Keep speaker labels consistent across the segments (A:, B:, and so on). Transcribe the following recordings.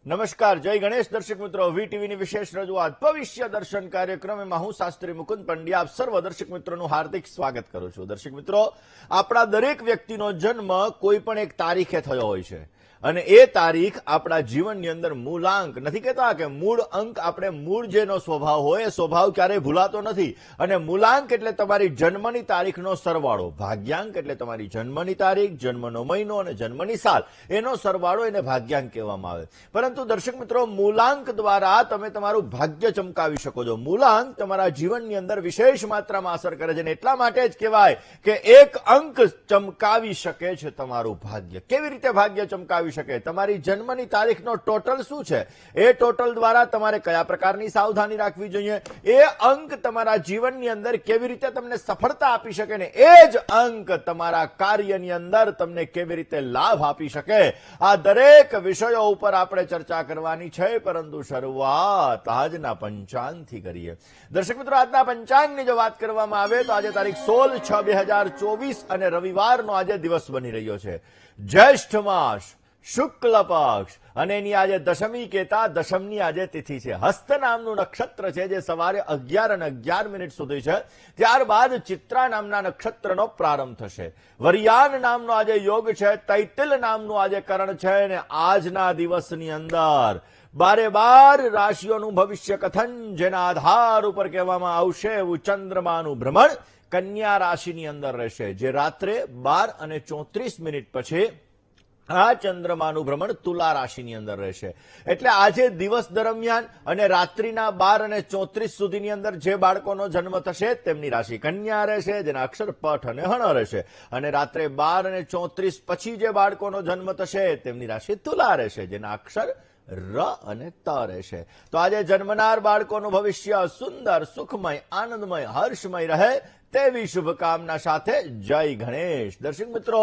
A: નમસ્કાર, જય ગણેશ દર્શક મિત્રો. વીટીવીની વિશેષ રજૂઆત ભવિષ્ય દર્શન કાર્યક્રમમાં હું શાસ્ત્રી મુકુંદ પંડ્યા આપ સર્વ દર્શક મિત્રોનું હાર્દિક સ્વાગત કરું છું. દર્શક મિત્રો, આપણા દરેક વ્યક્તિનો જન્મ કોઈ પણ એક તારીખે થયો હોય છે અને એ તારીખ આપણા જીવનની અંદર મૂલાંક નથી કહેતા કે મૂળ અંક, આપણે મૂળ જેનો સ્વભાવ હોય એ સ્વભાવ ક્યારેય ભૂલાતો નથી. અને મૂલાંક એટલે તમારી જન્મની તારીખનો સરવાળો, ભાગ્યાંક એટલે તમારી જન્મની તારીખ, જન્મનો મહિનો અને જન્મની સાલ, એનો સરવાળો એને ભાગ્યાંક કહેવામાં આવે. પરંતુ દર્શક મિત્રો, મૂલાંક દ્વારા તમે તમારું ભાગ્ય ચમકાવી શકો છો. મૂલાંક તમારા જીવનની અંદર વિશેષ માત્રામાં અસર કરે છે અને એટલા માટે જ કહેવાય કે એક અંક ચમકાવી શકે છે તમારું ભાગ્ય. કેવી રીતે ભાગ્ય ચમકાવી શકે? તમારી જન્મની તારીખનો ટોટલ શું છે, એ ટોટલ દ્વારા તમારે કયા પ્રકારની સાવધાની રાખવી જોઈએ, એ અંક તમારા જીવનની અંદર કેવી રીતે તમને સફળતા આપી શકે ને એ જ અંક તમારા કાર્યની અંદર તમને કેવી રીતે લાભ આપી શકે, આ દરેક વિષયો ઉપર આપણે ચર્ચા કરવાની છે. પરંતુ શરૂઆત આજના પંચાંગથી કરીએ. દર્શક મિત્રો, આજના પંચાંગની જો વાત કરવામાં આવે તો આજે તારીખ 16/6/2024 અને રવિવારનો આજે દિવસ બની રહ્યો છે. જ્યેષ્ઠ માસ, શુક્લ પક્ષ અને એની આજે દશમી કહેતા દશમની આજે તિથિ છે. હસ્ત નામનું નક્ષત્ર છે જે સવારે 11:11 સુધી છે. ત્યારબાદ ચિત્રા નામના નક્ષત્રનો પ્રારંભ થશે. વરિયાન નામનો આજે યોગ છે. તૈતિલ નામનું આજે કરણ છે અને આજના દિવસની અંદર 12 રાશિઓનું ભવિષ્ય કથન જેના આધાર ઉપર કહેવામાં આવશે એવું ચંદ્રમાનું ભ્રમણ કન્યા રાશિની અંદર રહેશે, જે રાત્રે 12:34 પછી આ ચંદ્રમાનું ભ્રમણ તુલા રાશિની અંદર રહેશે. એટલે આજે દિવસ દરમિયાન અને રાત્રિના 12:34 સુધીની અંદર જે બાળકોનો જન્મ થશે તેમની રાશિ કન્યા રહેશે, જેના અક્ષર પઠ અને હણ રહેશે. અને રાત્રે 12:34 પછી જે બાળકોનો જન્મ થશે તેમની રાશિ તુલા રહેશે, જેના અક્ષર ર અને ત રહેશે. તો આજે જન્મનાર બાળકોનું ભવિષ્ય સુંદર, સુખમય, આનંદમય, હર્ષમય રહે તેવી શુભકામના સાથે જય ગણેશ. દર્શક મિત્રો,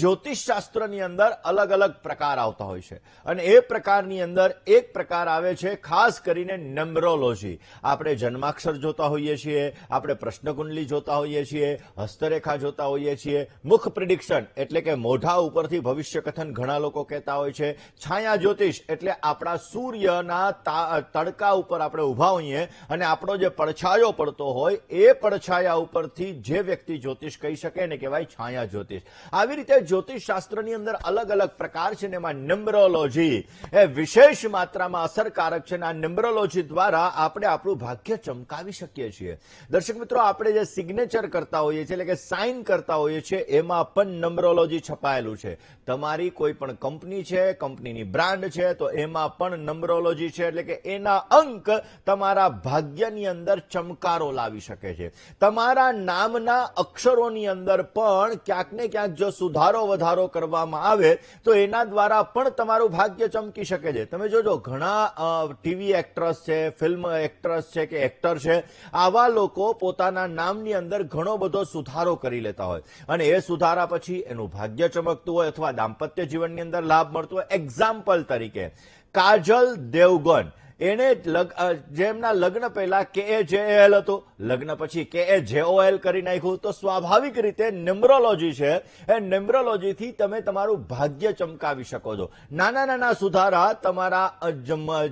A: જ્યોતિષ શાસ્ત્રની અંદર અલગ અલગ પ્રકાર આવતા હોય છે અને એ પ્રકારની અંદર એક પ્રકાર આવે છે ખાસ કરીને ન્યુમરોલોજી. આપણે જન્માક્ષર જોતા હોઈએ છીએ, આપણે પ્રશ્નકુંડલી જોતા હોઈએ છીએ, હસ્તરેખા જોતા હોઈએ છીએ, મુખ પ્રિડિક્શન એટલે કે મોઢા ઉપરથી ભવિષ્ય કથન ઘણા લોકો કહેતા હોય છે, છાયા જ્યોતિષ એટલે આપણા સૂર્યના તડકા ઉપર આપણે ઉભા હોઈએ અને આપણો જે પડછાયો પડતો હોય એ પડછાયા ઉપર જે વ્યક્તિ જ્યોતિષ કહી શકે ને કહેવાય છાયા જ્યોતિષ. આવી રીતે જ્યોતિષ શાસ્ત્રની અંદર અલગ અલગ પ્રકાર છે ને એમાં ન્યુમરોલોજી એ વિશેષ માત્રામાં અસરકારક છે. આ ન્યુમરોલોજી દ્વારા આપણે આપણું ભાગ્ય ચમકાવી શકીએ છીએ. દર્શક મિત્રો, આપણે જે સિગ્નેચર કરતા હોઈએ છીએ એટલે કે સાઇન કરતા હોઈએ છીએ એમાં પણ ન્યુમરોલોજી છપાયેલું છે. તમારી કોઈ પણ કંપની છે, કંપનીની બ્રાન્ડ છે તો એમાં પણ ન્યુમરોલોજી છે, એટલે કે એના અંક તમારા ભાગ્યની અંદર ચમકારો લાવી શકે છે. તમારા નામના અક્ષરોની અંદર પણ ક્યાંક ને ક્યાંક જો સુધારો વધારો કરવામાં આવે તો એના દ્વારા પણ તમારું ભાગ્ય ચમકી શકે છે. તમે જોજો, ઘણા ટીવી એક્ટ્રેસ છે, ફિલ્મ એક્ટ્રેસ છે કે એક્ટર છે, આવા લોકો પોતાના નામની અંદર ઘણો બધો સુધારો કરી લેતા હોય અને એ સુધારા પછી એનું ભાગ્ય ચમકતું હોય અથવા દાંપત્ય જીવનની અંદર લાભ મળતો હોય. એક્ઝામ્પલ તરીકે કાજલ દેવગન, એને જેમના લગ્ન પહેલા KAJL હતું, લગ્ન પછી KAJOL કરી નાખ્યું. તો સ્વાભાવિક રીતે ન્યુમરોલોજી છે, એ ન્યુમરોલોજીથી તમે તમારું ભાગ્ય ચમકાવી શકો છો. નાના નાના સુધારા તમારા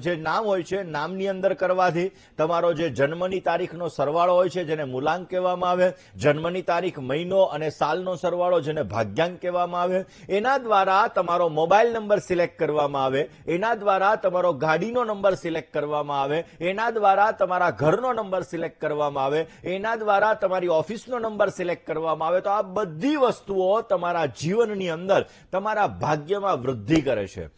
A: જે નામ હોય છે નામની અંદર કરવાથી તમારો જે જન્મની તારીખનો સરવાળો હોય છે જેને મૂલાંક કહેવામાં આવે, જન્મની તારીખ, મહિનો અને સાલનો સરવાળો જેને ભાગ્યાંક કહેવામાં આવે, એના દ્વારા તમારો મોબાઈલ નંબર સિલેક્ટ કરવામાં આવે, એના દ્વારા તમારો ગાડીનો નંબર સિલેક્ટ કરવામાં આવે, એના દ્વારા તમારા ઘરનો નંબર સિલેક્ટ કરવામાં આવે, એના દ્વારા તમારી ઓફિસનો નંબર સિલેક્ટ કરવામાં આવે. તો આ બધી વસ્તુઓ તમારા જીવનની અંદર તમારા ભાગ્યમાં વૃદ્ધિ કરે છે,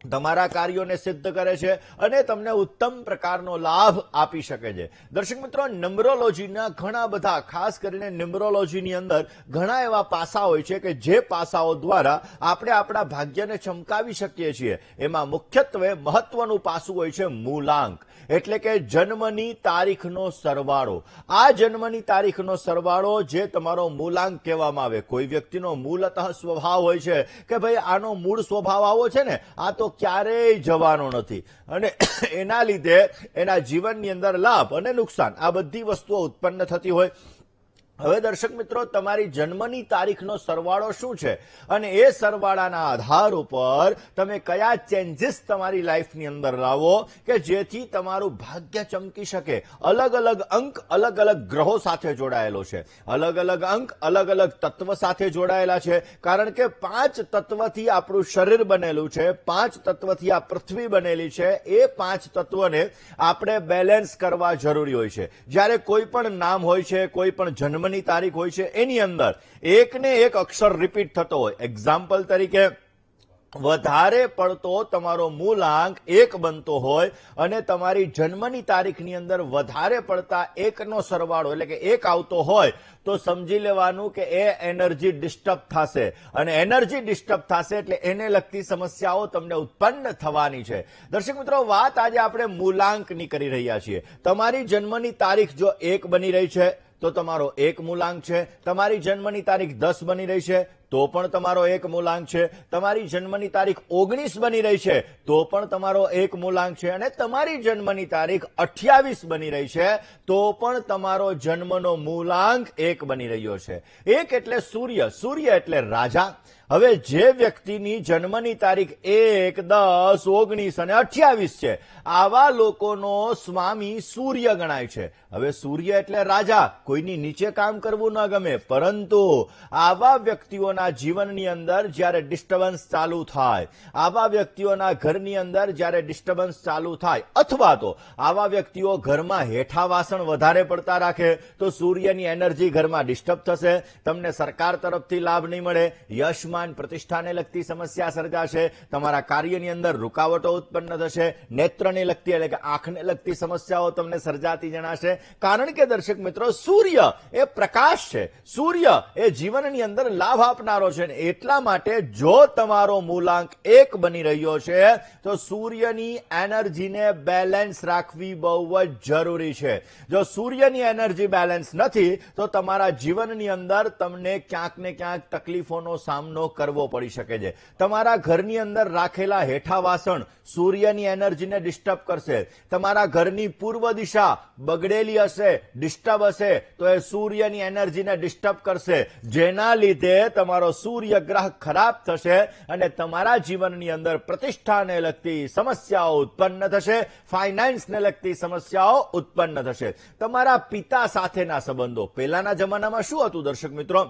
A: તમારા કાર્યોને સિદ્ધ કરે છે અને તમને ઉત્તમ પ્રકારનો લાભ આપી શકે છે. દર્શક મિત્રો, ન્યુમરોલોજીના ઘણા બધા, ખાસ કરીને ન્યુમરોલોજીની અંદર ઘણા એવા પાસા હોય છે કે જે પાસાઓ દ્વારા આપણે આપણા ભાગ્યને ચમકાવી શકીએ છીએ. એમાં મુખ્યત્વે મહત્વનું પાસું હોય છે મૂલાંક, એટલે કે જન્મની તારીખનો સરવાળો. આ જન્મની તારીખનો સરવાળો જે તમારો મૂલાંક કહેવામાં આવે. કોઈ વ્યક્તિનો મૂળતઃ સ્વભાવ હોય છે કે ભાઈ આનો મૂળ સ્વભાવ આવો છે ને, આ તો ક્યારેય જવાનો નથી અને એના લીધે એના જીવનની અંદર લાભ અને નુકસાન આ બધી વસ્તુઓ ઉત્પન્ન થતી હોય. હવે દર્શક મિત્રો, તમારી જન્મની તારીખનો સરવાળો શું છે અને એ સરવાળાના આધાર ઉપર તમે કયા ચેન્જીસ તમારી લાઈફની અંદર લાવો કે જેથી તમારું ભાગ્ય ચમકી શકે. અલગ અલગ અંક અલગ અલગ ગ્રહો સાથે જોડાયેલો છે, અલગ અલગ અંક અલગ અલગ તત્વ સાથે જોડાયેલા છે, કારણ કે 5 તત્વથી આપણું શરીર બનેલું છે, 5 તત્વથી આ પૃથ્વી બનેલી છે. એ 5 તત્વને આપણે બેલેન્સ કરવા જરૂરી હોય છે. જ્યારે કોઈ પણ નામ હોય છે, કોઈ પણ જન્મ ની તારીખ હોય છે, એની અંદર એકને એક અક્ષર રિપીટ થતો હોય. એક્ઝામ્પલ તરીકે, વધારે પડતો તમારો મૂલાંક 1 બનતો હોય અને તમારી જન્મની તારીખની અંદર વધારે પડતા 1નો સરવાળો એટલે કે 1 આવતો હોય તો સમજી લેવાનું કે એ એનર્જી ડિસ્ટર્બ થશે, અને એનર્જી ડિસ્ટર્બ થશે એટલે એને લગતી સમસ્યાઓ તમને ઉત્પન્ન થવાની છે. દર્શક મિત્રો, વાત આજે આપણે મૂલાંકની કરી રહ્યા છીએ. તમારી જન્મની તારીખ જો 1 બની રહી છે તો તમારો 1 મૂલાંક છે. તમારી જન્મની તારીખ 10 બની રહી છે તો પણ તમારો 1 મૂલાંક છે. તમારી જન્મની તારીખ 19 બની રહી છે તો પણ તમારો 1 મૂલાંક છે. અને તમારી જન્મની તારીખ 28 બની રહી છે તો પણ તમારો જન્મનો મૂલાંક 1 બની રહ્યો છે. 1 એટલે સૂર્ય, સૂર્ય એટલે રાજા. હવે જે વ્યક્તિની જન્મની તારીખ 1, 10, 19 અને 28 છે, આવા લોકોનો સ્વામી સૂર્ય ગણાય છે. હવે સૂર્ય એટલે રાજા, કોઈની નીચે કામ કરવું ન ગમે, પરંતુ આવા વ્યક્તિઓના જીવનની અંદર જ્યારે ડિસ્ટર્બન્સ ચાલુ થાય, આવા વ્યક્તિઓના ઘરની અંદર જ્યારે ડિસ્ટર્બન્સ ચાલુ થાય, અથવા તો આવા વ્યક્તિઓ ઘરમાં હેઠા વાસણ વધારે પડતા રાખે તો સૂર્યની એનર્જી ઘરમાં ડિસ્ટર્બ થશે. તમને સરકાર તરફથી લાભ નહીં મળે, યશ પ્રતિષ્ઠાને લગતી સમસ્યા સર્જાશે, તમારા કાર્યની અંદર રૂકાવટો ઉત્પન્ન થશે, નેત્રને લગતી એટલે કે આંખને લગતી સમસ્યાઓ તમને સર્જાતી જણાશે. કારણ કે દર્શક મિત્રો, સૂર્ય એ પ્રકાશ છે, સૂર્ય એ જીવનની અંદર લાભ આપનારો છે. એટલા માટે જો તમારો મૂલાંક 1 બની રહ્યો છે તો સૂર્યની એનર્જીને બેલેન્સ રાખવી બહુ જ જરૂરી છે. જો સૂર્યની એનર્જી બેલેન્સ નથી તો તમારા જીવનની અંદર તમને ક્યાંક ને ક્યાંક તકલીફોનો સામનો કરવો પડી શકે છે. તમારા ઘરની અંદર રાખેલા હેઠા વાસણ સૂર્યની એનર્જીને ડિસ્ટર્બ કરશે. તમારા ઘરની પૂર્વ દિશા બગડેલી હશે, ડિસ્ટર્બ હશે તો એ સૂર્યની એનર્જીને ડિસ્ટર્બ કરશે, જેના લીધે તમારો સૂર્ય ગ્રહ ખરાબ થશે અને તમારા જીવનની અંદર પ્રતિષ્ઠાને લગતી સમસ્યાઓ ઉત્પન્ન થશે, ફાઇનાન્સને લગતી સમસ્યાઓ ઉત્પન્ન થશે. તમારા પિતા સાથેના સંબંધો, પહેલાના જમાનામાં શું હતું દર્શક મિત્રો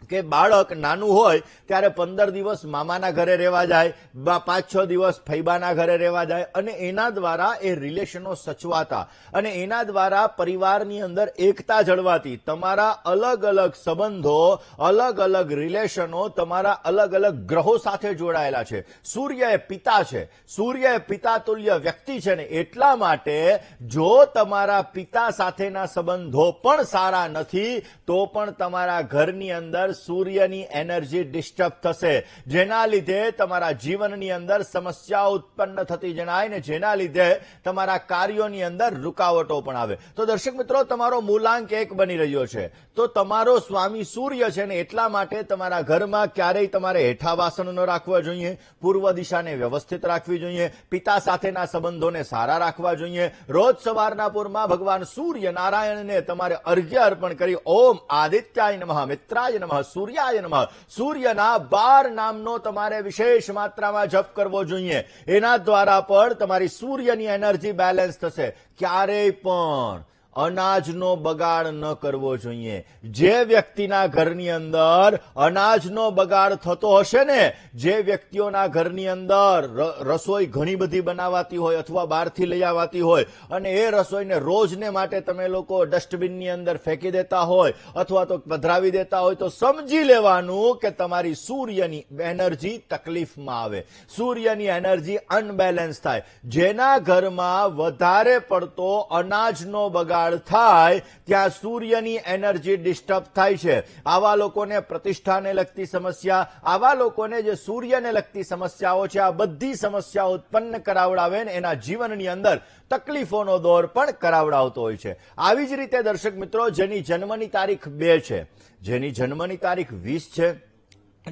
A: કે બાળક નાનું હોય ત્યારે 15 દિવસ મામાના ઘરે રહેવા જાય, 5-6 દિવસ ફૈબાના ઘરે રહેવા જાય, અને એના દ્વારા એ રિલેશનો સચવાતા અને એના દ્વારા પરિવારની અંદર એકતા જળવાતી. તમારા અલગ અલગ સંબંધો, અલગ અલગ રિલેશનો તમારા અલગ અલગ ગ્રહો સાથે જોડાયેલા છે. સૂર્ય એ પિતા છે, સૂર્ય એ પિતા તુલ્ય વ્યક્તિ છે ને એટલા માટે જો તમારા પિતા સાથેના સંબંધો પણ સારા નથી તો પણ તમારા ઘરની અંદર સૂર્યની એનર્જી ડિસ્ટર્બ થશે, જેના લીધે તમારા જીવનની અંદર સમસ્યાઓ ઉત્પન્ન થતી જણાય ને જેના લીધે તમારા કાર્યોની અંદર રૂકાવટો પણ આવે. તો દર્શક મિત્રો, તમારો મૂલાંક 1 બની રહ્યો છે તો તમારો સ્વામી સૂર્ય છે ને એટલા માટે તમારા ઘરમાં ક્યારેય તમારે હેઠા વાસણ ન રાખવા જોઈએ, પૂર્વ દિશાને વ્યવસ્થિત રાખવી જોઈએ, પિતા સાથેના સંબંધોને સારા રાખવા જોઈએ. રોજ સવારના પૂરમાં ભગવાન સૂર્ય નારાયણને તમારે અર્ઘ્ય અર્પણ કરી ઓમ આદિત્યાય નમઃ, મિત્રાય નમઃ, સૂર્યાય નમઃ, સૂર્યના 12 નામનો તમારે વિશેષ માત્રામાં જપ કરવો જોઈએ. એના દ્વારા પણ તમારી સૂર્યની એનર્જી બેલેન્સ થશે. ક્યારેય પણ અનાજનો બગાડ ન કરવો જોઈએ. જે વ્યક્તિના ઘરની અંદર અનાજનો બગાડ થતો હશે ને, જે વ્યક્તિઓના ઘરની અંદર રસોઈ ઘણી બધી બનાવાતી હોય અથવા બહારથી લઈ આવવાતી હોય અને એ રસોઈને રોજને માટે તમે લોકો ડસ્ટબિનની અંદર ફેંકી દેતા હોય અથવા તો પધરાવી દેતા હોય તો સમજી લેવાનું કે તમારી સૂર્યની એનર્જી તકલીફમાં આવે, સૂર્યની એનર્જી અનબેલેન્સ થાય. જેના ઘરમાં વધારે પડતો અનાજનો બગાડ થાય ત્યાં સૂર્યની એનર્જી ડિસ્ટર્બ થાય છે. આવા લોકોને પ્રતિષ્ઠાને લગતી સમસ્યા, આવા લોકોને જે સૂર્યને લગતી સમસ્યાઓ છે, આ બધી સમસ્યાઓ ઉત્પન્ન કરાવડાવે ને એના જીવનની અંદર તકલીફોનો દોર પણ કરાવડાવતો હોય છે. આવી જ રીતે દર્શક મિત્રો, જેની જન્મની તારીખ 2 છે, જેની જન્મની તારીખ 20 છે,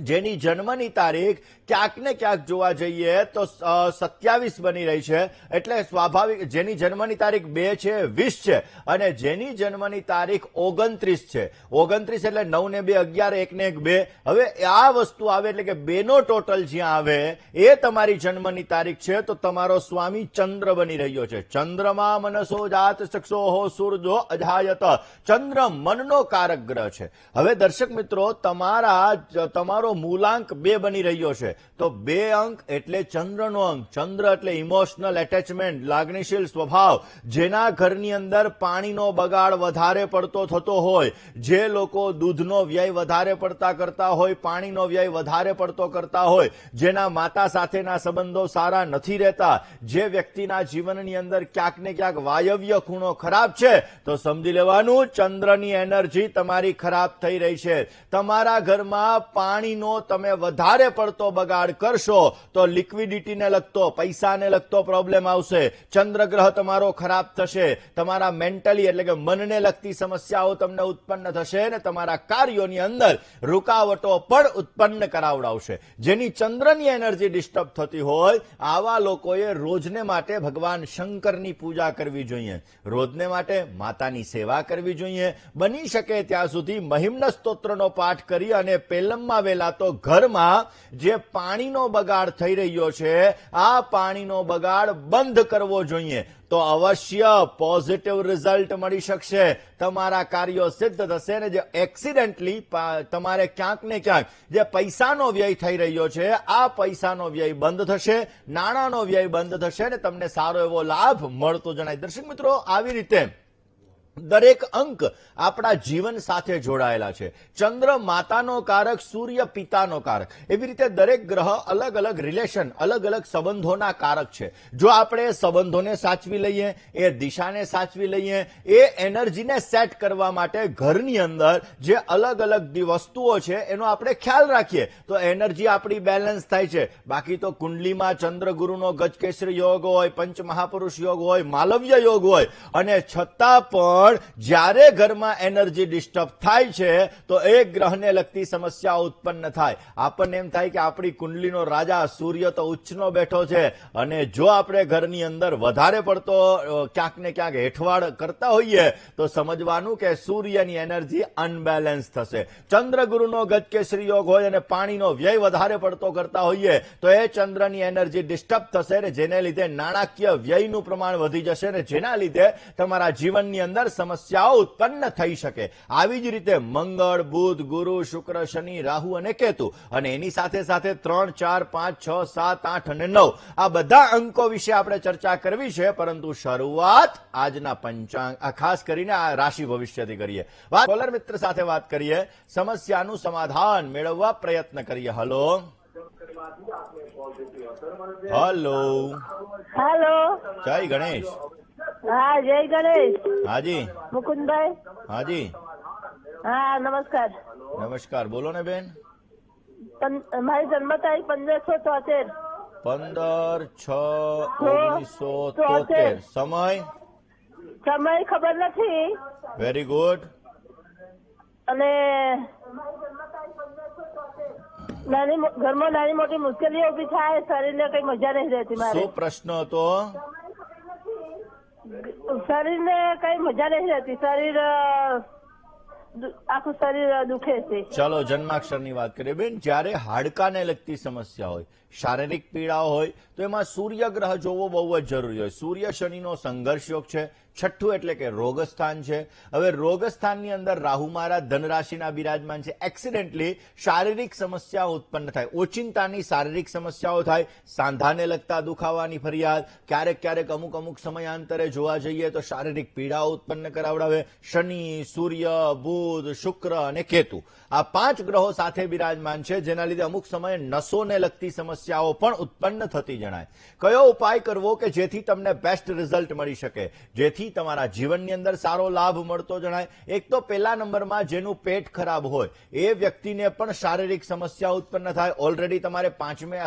A: જેની જન્મની તારીખ ક્યાંક ને ક્યાંક જોવા જઈએ તો 27 બની રહી છે, એટલે સ્વાભાવિક જેની જન્મની તારીખ 2 છે, 20 છે, અને જેની જન્મની તારીખ 29 છે. 29 એટલે 9 ને 2 11, 1 ને 1 2. હવે આ વસ્તુ આવે એટલે કે 2 નો ટોટલ જ્યાં આવે એ તમારી જન્મની તારીખ છે, તો તમારો સ્વામી ચંદ્ર બની રહ્યો છે. ચંદ્રમાં મનસો જાત ચક્ષોહો સૂર્યો અજાયત. ચંદ્ર મનનો કારક ગ્રહ છે. હવે દર્શક મિત્રો, તમારો મૂલાંક 2 બની રહ્યો છે, તો 2 અંક એટલે ચંદ્રનો અંક. ચંદ્ર એટલે ઇમોશનલ એટેચમેન્ટ, લાગણીશીલ સ્વભાવ. જેના ઘરની અંદર પાણીનો બગાડ વધારે પડતો થતો હોય, જે લોકો દૂધનો વ્યય વધારે પડતા કરતા હોય, પાણીનો વ્યય વધારે પડતો કરતા હોય, જેના માતા સાથેના સંબંધો સારા નથી રહેતા, જે વ્યક્તિના જીવનની અંદર ક્યાંક ને ક્યાંક વાયવ્ય ખૂણો ખરાબ છે, તો સમજી લેવાનું ચંદ્રની એનર્જી તમારી ખરાબ થઈ રહી છે. તમારા ઘરમાં પાણીનો તમે વધારે પડતો બગાડ કરશો તો લિક્વિડિટીને લગતો, પૈસાને લગતો પ્રોબ્લેમ આવશે. ચંદ્રગ્રહ તમારો ખરાબ થશે. તમારા મેન્ટલી એટલે કે મનને લગતી સમસ્યાઓ તમને ઉત્પન્ન થશે અને તમારા કાર્યોની અંદર રૂકાવટો પણ ઉત્પન્ન કરાવડાવશે. જેની ચંદ્રની એનર્જી ડિસ્ટર્બ થતી હોય આવા લોકોએ રોજને માટે ભગવાન શંકરની પૂજા કરવી જોઈએ. રોજને માટે માતાની સેવા કરવી જોઈએ. બની શકે ત્યાં સુધી મહિમ્ન સ્તોત્રનો પાઠ કરી અને પેલમમાં વેલા તો ઘરમાં જે પાણીનો બગાડ થઈ રહ્યો છે આ પાણીનો બગાડ બંધ કરવો જોઈએ. તો અવશ્ય પોઝિટિવ રિઝલ્ટ મળી શકશે. તમારા કાર્યો સિદ્ધ થશે ને જે એક્સિડેન્ટલી તમારે ક્યાંક ને ક્યાંક જે પૈસાનો વ્યય થઈ રહ્યો છે આ પૈસાનો વ્યય બંધ થશે, નાણાંનો વ્યય બંધ થશે ને તમને સારો એવો લાભ મળતો જણાય. દર્શક મિત્રો, આવી રીતે દરેક અંક આપણા જીવન સાથે જોડાયેલા છે. ચંદ્ર માતાનો કારક, સૂર્ય પિતાનો કારક. એવી રીતે દરેક ગ્રહ અલગ અલગ રિલેશન, અલગ અલગ સંબંધોના કારક છે. જો આપણે સંબંધોને સાચવી લઈએ, એ દિશાને સાચવી લઈએ, એ એનર્જીને સેટ કરવા માટે ઘરની અંદર જે અલગ અલગ વસ્તુઓ છે એનો આપણે ખ્યાલ રાખીએ તો એનર્જી આપણી બેલેન્સ થાય છે. બાકી તો કુંડલીમાં ચંદ્ર ગુરુનો ગજકેસરી યોગ હોય, પંચ મહાપુરુષ યોગ હોય, માલવ્ય યોગ હોય, અને છતાં પણ જ્યારે ઘરમાં એનર્જી ડિસ્ટર્બ થાય છે તો એક ગ્રહને લગતી સમસ્યા ઉત્પન્ન થાય. આપણને એમ થાય કે આપણી કુંડલીનો રાજા સૂર્ય તો ઉચ્ચનો બેઠો છે, અને જો આપણે ઘરની અંદર વધારે પડતો ક્યાંક ને ક્યાંક હેઠવાડ કરતા હોઈએ તો સમજવાનું કે સૂર્યની એનર્જી અનબેલેન્સ થશે. ચંદ્ર ગુરુનો ગજકેસરી યોગ હોય અને પાણીનો વ્યય વધારે પડતો કરતા હોઈએ તો એ ચંદ્રની એનર્જી ડિસ્ટર્બ થશે ને જેને લીધે નાણાકીય વ્યયનું પ્રમાણ વધી જશે ને જેના લીધે તમારા જીવનની અંદર સમસ્યાઓ ઉત્પન્ન થઈ શકે. આવી જ રીતે મંગળ, બુધ, ગુરુ, શુક્ર, શનિ, રાહુ અને કેતુ, અને એની સાથે સાથે 3, 4, 5, 6, 7, 8 અને 9 આ બધા અંકો વિશે આપણે ચર્ચા કરવી છે. પરંતુ શરૂઆત આજના પંચાંગ ખાસ કરીને આ રાશિ ભવિષ્યથી કરીએ. કોલર મિત્ર સાથે વાત કરીએ, સમસ્યાનું સમાધાન મેળવવા પ્રયત્ન કરીએ. Hello hello
B: hello.
A: જય ગણેશ.
B: હા, જય ગણેશ.
A: હાજી.
B: મુકુંદભાઈ.
A: હાજી.
B: હા, નમસ્કાર.
A: નમસ્કાર. બોલો ને બેન.
B: મારી જન્મ તારીખ 1573.
A: 15/6/1973. સમય
B: ખબર નથી.
A: Very good.
B: અને ઘરમાં નાની મોટી મુશ્કેલીઓ ઉભી થાય, શરીરને કઈ મજા નહીં રહેતી. મારે
A: શું પ્રશ્ન હતો?
B: શરીરને કઈ મજા નહીં રહેતી. આખું શરીર દુખે છે.
A: ચલો જન્માક્ષરની વાત કરીએ બેન. જ્યારે હાડકાને લગતી સમસ્યા હોય, શારીરિક પીડાઓ હોય તો એમાં સૂર્ય ગ્રહ જોવો બહુ જ જરૂરી હોય. સૂર્ય શનિનો સંઘર્ષ યોગ છે. છઠ્ઠું એટલે કે રોગસ્થાન છે. હવે રોગસ્થાનની અંદર રાહુ મહારાજ ધનરાશિના બિરાજમાન છે. એક્સિડેન્ટલી શારીરિક સમસ્યાઓ ઉત્પન્ન થાય, ઓચિંતાની શારીરિક સમસ્યાઓ થાય, સાંધાને લગતા દુખાવાની ફરિયાદ, ક્યારેક ક્યારેક અમુક સમયાંતરે જોવા જઈએ તો શારીરિક પીડાઓ ઉત્પન્ન કરાવડાવે. શનિ, સૂર્ય, બુધ, શુક્ર અને કેતુ આ 5 ગ્રહો સાથે બિરાજમાન છે, જેના લીધે અમુક સમયે નસોને લગતી સમસ્યા સમસ્યાઓ પણ ઉત્પન્ન થતી જણાય. કયો ઉપાય કરવો કે જેથી તમને બેસ્ટ રિઝલ્ટ મળી શકે, જેથી તમારા જીવનની અંદર સારો લાભ મળતો જણાય? એક તો પહેલા નંબરમાં જેનું પેટ ખરાબ હોય એ વ્યક્તિને પણ શારીરિક સમસ્યા ઉત્પન્ન થાય. ઓલરેડી તમારે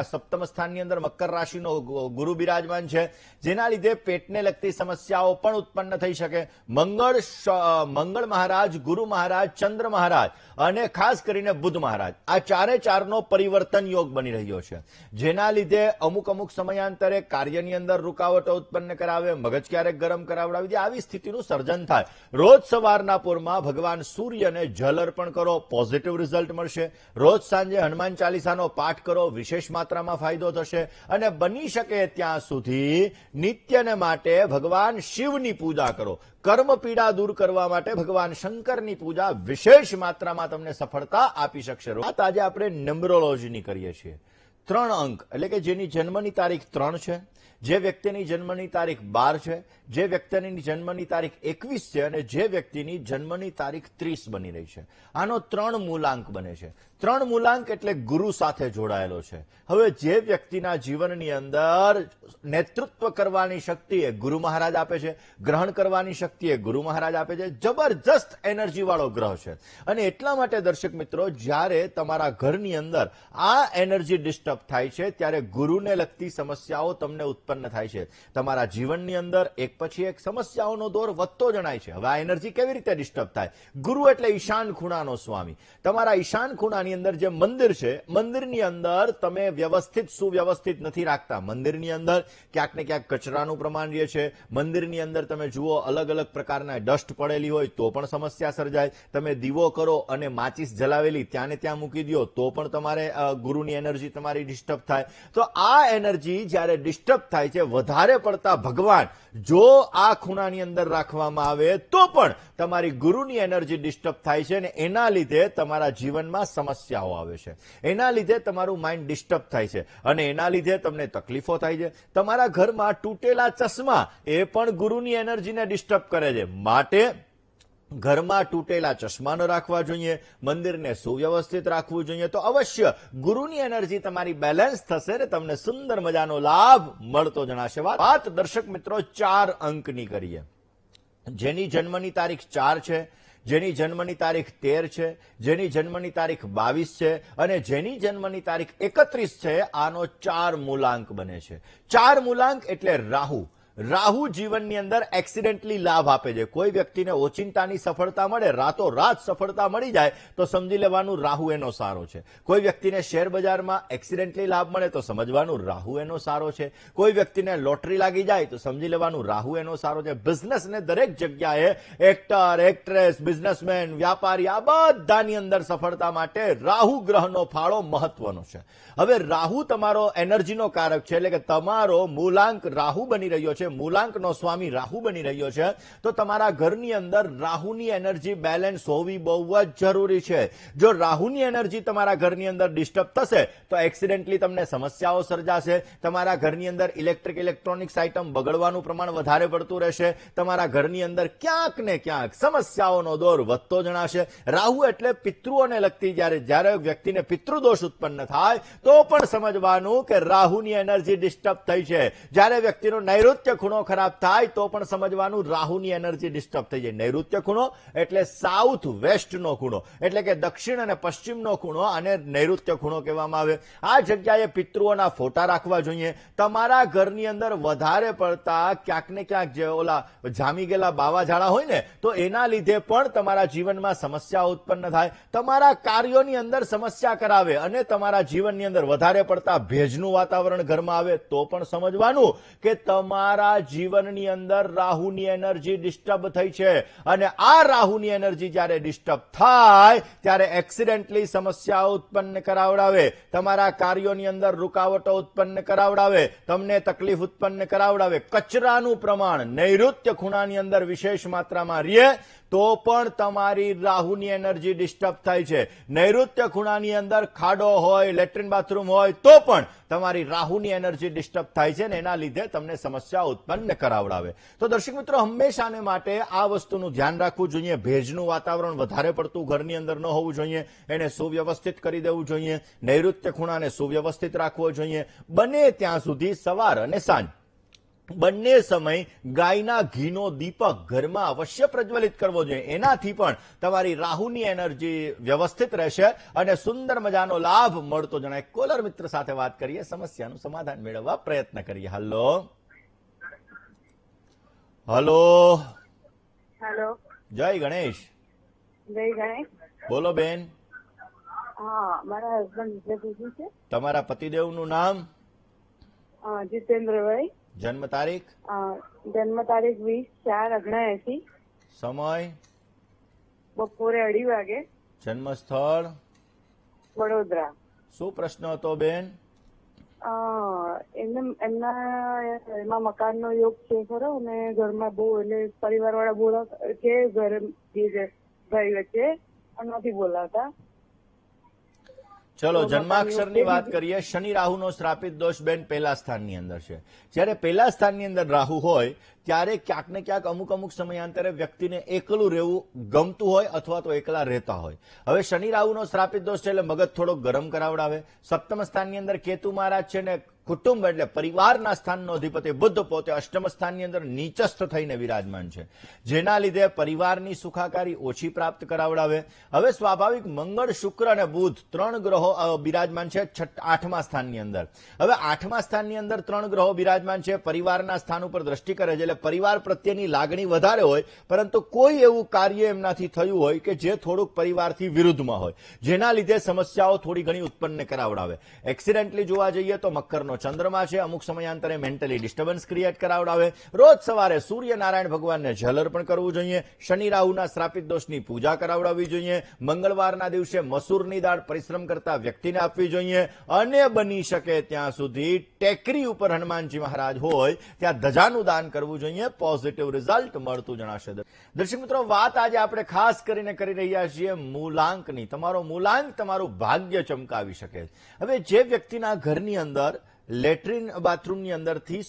A: સપ્તમ સ્થાનની અંદર મકર રાશિનો ગુરુ બિરાજમાન છે, જેના લીધે પેટને લગતી સમસ્યાઓ પણ ઉત્પન્ન થઈ શકે. મંગળ મહારાજ, ગુરુ મહારાજ, ચંદ્ર મહારાજ અને ખાસ કરીને બુધ મહારાજ, આ ચારે ચારનો પરિવર્તન યોગ બની રહ્યો છે, જેના લીધે અમુક સમયાંતરે કાર્યની અંદર રૂકાવટો ઉત્પન્ન કરાવે, મગજ ક્યારેક ગરમ કરાવડાવી દે, આવી સ્થિતિનું સર્જન થાય. રોજ સવારના પોરમાં ભગવાન સૂર્યને જલ અર્પણ કરો, પોઝિટિવ રિઝલ્ટ મળશે. રોજ સાંજે હનુમાન ચાલીસાનો પાઠ કરો, વિશેષ માત્રામાં ફાયદો થશે. અને બની શકે ત્યાં સુધી નિત્યને માટે ભગવાન શિવની પૂજા કરો. કર્મ પીડા દૂર કરવા માટે ભગવાન શંકરની પૂજા વિશેષ માત્રામાં તમને સફળતા આપી શકશે. વાત આજે આપણે ન્યુમરોલોજીની કરીએ છીએ. 3 અંક એટલે કે જેની જન્મની તારીખ 3 છે, જે વ્યક્તિની જન્મની તારીખ 12 છે, જે વ્યક્તિની જન્મની તારીખ 21 છે અને જે વ્યક્તિની જન્મની તારીખ 30 બની રહી છે, આનો 3 મૂલાંક બને છે. 3 મૂલાંક એટલે ગુરુ સાથે જોડાયેલો છે. હવે જે વ્યક્તિના જીવનની અંદર નેતૃત્વ કરવાની શક્તિ એ ગુરુ મહારાજ આપે છે, ગ્રહણ કરવાની શક્તિ એ ગુરુ મહારાજ આપે છે. જબરજસ્ત એનર્જી વાળો ગ્રહ છે. અને એટલા માટે દર્શક મિત્રો, જ્યારે તમારા ઘરની અંદર આ એનર્જી ડિસ્ટર્બ થાય છે ત્યારે ગુરુને લગતી સમસ્યાઓ તમને ઉત્પન્ન થાય છે. તમારા જીવનની અંદર એક પછી એક સમસ્યાઓનો દોર વધતો જણાય છે. હવે આ એનર્જી કેવી રીતે ડિસ્ટર્બ થાય? ગુરુ એટલે ઈશાન ખૂણાનો સ્વામી. તમારા ઈશાન ખૂણાની અંદર જે મંદિર છે, મંદિરની અંદર તમે વ્યવસ્થિત સુવ્યવસ્થિત નથી રાખતા. મંદિરની અંદર ક્યાંક ને ક્યાંક કચરાનું પ્રમાણ રહે છે. મંદિરની અંદર તમે જુઓ અલગ અલગ પ્રકારના ડસ્ટ પડેલી હોય તો પણ સમસ્યા સર્જાય. તમે દીવો કરો અને માચીસ જલાવેલી ત્યાં ને ત્યાં મૂકી દો તો પણ તમારે ગુરુની એનર્જી તમારી ડિસ્ટર્બ થાય. તો આ એનર્જી જ્યારે ડિસ્ટર્બ થાય છે, વધારે પડતા ભગવાન જો આ ખૂણાની અંદર રાખવામાં આવે તો પણ તમારી ગુરુની એનર્જી ડિસ્ટર્બ થાય છે અને એના લીધે તમારા જીવનમાં સમસ્યાઓ આવે છે. એના લીધે તમારું માઇન્ડ ડિસ્ટર્બ થાય છે અને એના લીધે તમને તકલીફો થાય છે. તમારા ઘરમાં તૂટેલા ચશ્મા એ પણ ગુરુની એનર્જીને ડિસ્ટર્બ કરે છે. માટે ઘરમાં તૂટેલા ચશ્મા ન રાખવા જોઈએ, મંદિરને સુવ્યવસ્થિત રાખવું જોઈએ. તો અવશ્ય ગુરુની એનર્જી તમારી બેલેન્સ થશે ને તમને સુંદર મજાનો લાભ મળતો જણાશે. વાત દર્શક મિત્રો 4 અંકની કરીએ. જેની જન્મની તારીખ 4 છે, જેની જન્મની તારીખ 13 છે, જેની જન્મની તારીખ 22 છે અને જેની જન્મની તારીખ 31 છે, આનો 4 મૂલાંક બને છે. 4 મૂલાંક એટલે રાહુ. રાહુ જીવનની અંદર એક્સિડેન્ટલી લાભ આપે છે. કોઈ વ્યક્તિને ઓચિંતાની સફળતા મળે, રાતોરાત સફળતા મળી જાય તો સમજી લેવાનું રાહુ એનો સારો છે. કોઈ વ્યક્તિને શેર બજારમાં એક્સિડેન્ટલી લાભ મળે તો સમજવાનું રાહુ એનો સારો છે. કોઈ વ્યક્તિને લોટરી લાગી જાય તો સમજી લેવાનું રાહુ એનો સારો છે. બિઝનેસને દરેક જગ્યાએ એક્ટર, એક્ટ્રેસ, બિઝનેસમેન, વ્યાપારી આ બધાની અંદર સફળતા માટે રાહુ ગ્રહનો ફાળો મહત્વનો છે. હવે રાહુ તમારો એનર્જીનો કારક છે, એટલે કે તમારો મૂલાંક રાહુ બની રહ્યો છે, મૂલાંકનો સ્વામી રાહુ બની રહ્યો છે. તો તમારા ઘરની અંદર રાહુની એનર્જી બેલેન્સ હોવી બહુ જ જરૂરી છે. જો રાહુની એનર્જી તમારા ઘરની અંદર ડિસ્ટર્બ થશે તો એક્સિડેન્ટલી તમને સમસ્યાઓ સર્જાશે. તમારા ઘરની અંદર ઇલેક્ટ્રોનિક્સ આઇટમ બગડવાનું પ્રમાણ વધારે પડતું રહેશે. તમારા ઘરની અંદર ક્યાંક ને ક્યાંક સમસ્યાઓનો દોર વધતો જણાશે. રાહુ એટલે પિતૃઓને લગતી જ્યારે વ્યક્તિને પિતૃદોષ ઉત્પન્ન થાય તો પણ સમજવાનું કે રાહુની એનર્જી ડિસ્ટર્બ થઈ છે. જ્યારે વ્યક્તિનો નૈઋત્ય ખૂણો ખરાબ થાય તો પણ સમજવાનું રાહુની એનર્જી ડિસ્ટર્બ થઈ જાય. નૈઋત્ય ખૂણો એટલે સાઉથ વેસ્ટનો ખૂણો, એટલે કે દક્ષિણ અને પશ્ચિમનો ખૂણો, અને નૈઋત્ય ખૂણો કહેવામાં આવે. આ જગ્યાએ પિતૃઓના ફોટા રાખવા જોઈએ. તમારા ઘરની અંદર વધારે પડતા ક્યાંક ને ક્યાંક જે ઓલા જામી ગયેલા બાવા ઝાડા હોય ને તો એના લીધે પણ તમારા જીવનમાં સમસ્યા ઉત્પન્ન થાય. તમારા કાર્યોની અંદર સમસ્યા કરાવે અને તમારા જીવનની અંદર વધારે પડતા ભેજનું વાતાવરણ ઘરમાં આવે તો પણ સમજવાનું કે તમારા જીવનની અંદર રાહુની એનર્જી ડિસ્ટર્બ થઈ છે. અને આ રાહુની એનર્જી જ્યારે ડિસ્ટર્બ થાય ત્યારે એક્સિડેન્ટલી સમસ્યાઓ ઉત્પન્ન કરાવડાવે, તમારા કાર્યોની અંદર રૂકાવટો ઉત્પન્ન કરાવડાવે, તમને તકલીફ ઉત્પન્ન કરાવડાવે. કચરાનું પ્રમાણ નૈઋત્ય ખૂણાની અંદર વિશેષ માત્રામાં રહે તો પણ તમારી રાહુની એનર્જી ડિસ્ટર્બ થાય છે. નૈઋત્ય ખૂણાની અંદર ખાડો હોય, લેટ્રિન બાથરૂમ હોય તો પણ તમારી રાહુની એનર્જી ડિસ્ટર્બ થાય છે ને એના લીધે તમને સમસ્યા ઉત્પન્ન કરાવડાવે. તો દર્શક મિત્રો, હંમેશાને માટે આ વસ્તુનું ધ્યાન રાખવું જોઈએ. ભેજનું વાતાવરણ વધારે પડતું ઘરની અંદર ન હોવું જોઈએ. એને સુવ્યવસ્થિત કરી દેવું જોઈએ. નૈઋત્ય ખૂણાને સુવ્યવસ્થિત રાખવો જોઈએ. બને ત્યાં સુધી સવાર અને સાંજ બંને સમય ગાયના ઘીનો દીપક ઘરમાં અવશ્ય પ્રજ્વલિત કરવો જોઈએ. એનાથી પણ તમારી રાહુની એનર્જી વ્યવસ્થિત રહેશે અને સુંદર મજાનો લાભ મળતો જણાય. કોલર મિત્ર સાથે વાત કરીએ, સમસ્યાનું સમાધાન મેળવવા પ્રયત્ન કરીએ. હલો હલો
B: હેલો,
A: જય ગણેશ.
B: જય ગણેશ.
A: બોલો બેન,
B: હા, મારા હસબન્ડ વિશે પૂછ્યું છે.
A: તમારા પતિદેવનું નામ,
B: જીતેન્દ્રભાઈ.
A: જન્મ તારીખ,
B: જન્મ તારીખ 20/4/79,
A: સમય,
B: બપોરે 2:30 વાગે,
A: જન્મ સ્થળ,
B: વડોદરા.
A: શું પ્રશ્ન હતો બેન?
B: એમાં મકાનનો યોગ છે ખરો, અને ઘરમાં બહુ એટલે પરિવાર વાળા બોલાવતા કે ઘરે ભાઈ વચ્ચે નથી બોલાવતા.
A: ચલો જન્માક્ષરની વાત કરીએ. શનિ રાહુનો શ્રાપિત દોષ બેન પહેલા સ્થાનની અંદર છે. જ્યારે પહેલા સ્થાનની અંદર રાહુ હોય ત્યારે ક્યાંક ને ક્યાંક અમુક સમયાંતરે વ્યક્તિને એકલું રહેવું ગમતું હોય અથવા તો એકલા રહેતા હોય. હવે શનિ રાહુનો શ્રાપિત દોષ છે એટલે મગજ થોડો ગરમ કરાવડાવે. સપ્તમ સ્થાનની અંદર કેતુ મહારાજ છે ને કુટુંબ એટલે પરિવારના સ્થાનનો અધિપતિ બુદ્ધ પોતે અષ્ટમ સ્થાનની અંદર નીચસ્થ થઈને વિરાજમાન છે, જેના લીધે પરિવારની સુખાકારી ઓછી પ્રાપ્ત કરાવડાવે. હવે સ્વાભાવિક મંગળ, શુક્ર અને બુધ 3 ગ્રહો બિરાજમાન છે 8મા સ્થાનની અંદર. હવે 8મા સ્થાનની અંદર 3 ગ્રહો બિરાજમાન છે. પરિવારના સ્થાન ઉપર દ્રષ્ટિ કરે છે એટલે પરિવાર પ્રત્યેની લાગણી વધારે હોય, પરંતુ કોઈ એવું કાર્ય એમનાથી થયું હોય કે જે થોડુંક પરિવારથી વિરુદ્ધમાં હોય, જેના લીધે સમસ્યાઓ થોડી ઘણી ઉત્પન્ન કરાવડાવે. એક્સિડેન્ટલી જોવા જઈએ તો મકરનો ચંદ્રમા છે, અમુક સમયાંતરે મેન્ટલી ડિસ્ટર્બન્સ ક્રિએટ કરાવડાવે. રોજ સવારે સૂર્યનારાયણ ભગવાનને જલ અર્પણ કરવું જોઈએ. શનિ રાહુના શ્રાપિત દોષની પૂજા કરાવડાવવી જોઈએ. મંગળવારના દિવસે મસૂરની દાળ પરિશ્રમ કરતા વ્યક્તિને આપવી જોઈએ. અને બની શકે ત્યાં સુધી ટેકરી ઉપર હનુમાનજી મહારાજ હોય ત્યાં ધજાનું દાન કરવું જોઈએ. પોઝિટિવ રિઝલ્ટ મળતું જણાશે. દર્શક મિત્રો, વાત આજે આપણે ખાસ કરીને કરી રહ્યા છીએ મૂલાંકની. તમારો મૂલાંક તમારું ભાગ્ય ચમકાવી શકે. હવે જે વ્યક્તિના ઘરની અંદર લેટ્રિન બાથરૂમની અંદરથી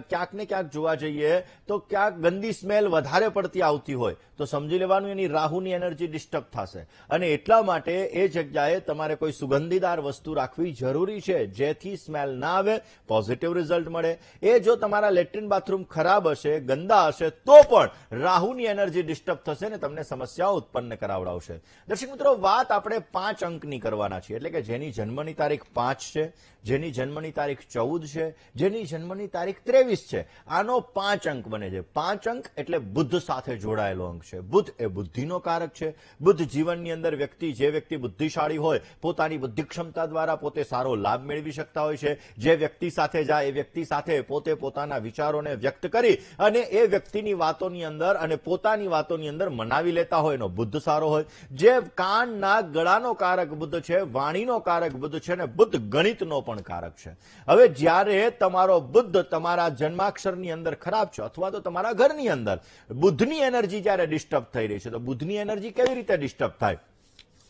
A: ક્યાંક ને ક્યાંક જોવા જઈએ તો ક્યાંક ગંદી સ્મેલ વધારે પડતી આવતી હોય તો સમજી લેવાનું એની રાહુની એનર્જી ડિસ્ટર્બ થશે. અને એટલા માટે એ જગ્યાએ તમારે કોઈ સુગંધીદાર વસ્તુ રાખવી જરૂરી છે, જેથી સ્મેલ ના આવે, પોઝિટિવ રિઝલ્ટ મળે. એ જો તમારા લેટ્રિન બાથરૂમ ખરાબ હશે, ગંદા હશે, તો પણ રાહુની એનર્જી ડિસ્ટર્બ થશે ને તમને સમસ્યાઓ ઉત્પન્ન કરાવડાવશે. દર્શક મિત્રો, વાત આપણે 5 અંકની કરવાના છીએ, એટલે કે જેની જન્મની તારીખ 5 છે, જેની જન્મની તારીખ 14 છે, જેની જન્મની તારીખ 23 છે. આનો 5 અંક બને છે. 5 અંક એટલે બુદ્ધ સાથે જોડાયેલો અંક છે. બુદ્ધ એ બુદ્ધિનો કારક છે. બુદ્ધ જીવનની અંદર જે વ્યક્તિ બુદ્ધિશાળી હોય પોતાની બુદ્ધિ ક્ષમતા દ્વારા પોતે સારો લાભ મેળવી શકતા હોય છે. જે વ્યક્તિ સાથે જાય એ વ્યક્તિ સાથે પોતે પોતાના વિચારોને વ્યક્ત કરી અને એ વ્યક્તિની વાતોની અંદર અને પોતાની વાતોની અંદર મનાવી લેતા હોય એનો બુદ્ધ સારો હોય. જે કાનના ગળાનો કારક બુદ્ધ છે, વાણીનો કારક બુદ્ધ છે અને બુદ્ધ ગણિતનો પણ કારક છે. હવે જ્યારે તમારો બુદ્ધ તમારા જન્માક્ષરની અંદર ખરાબ છે અથવા તો તમારા ઘરની અંદર બુદ્ધની એનર્જી જ્યારે ડિસ્ટર્બ થઈ રહી છે, તો બુદ્ધની એનર્જી કેવી રીતે ડિસ્ટર્બ થાય?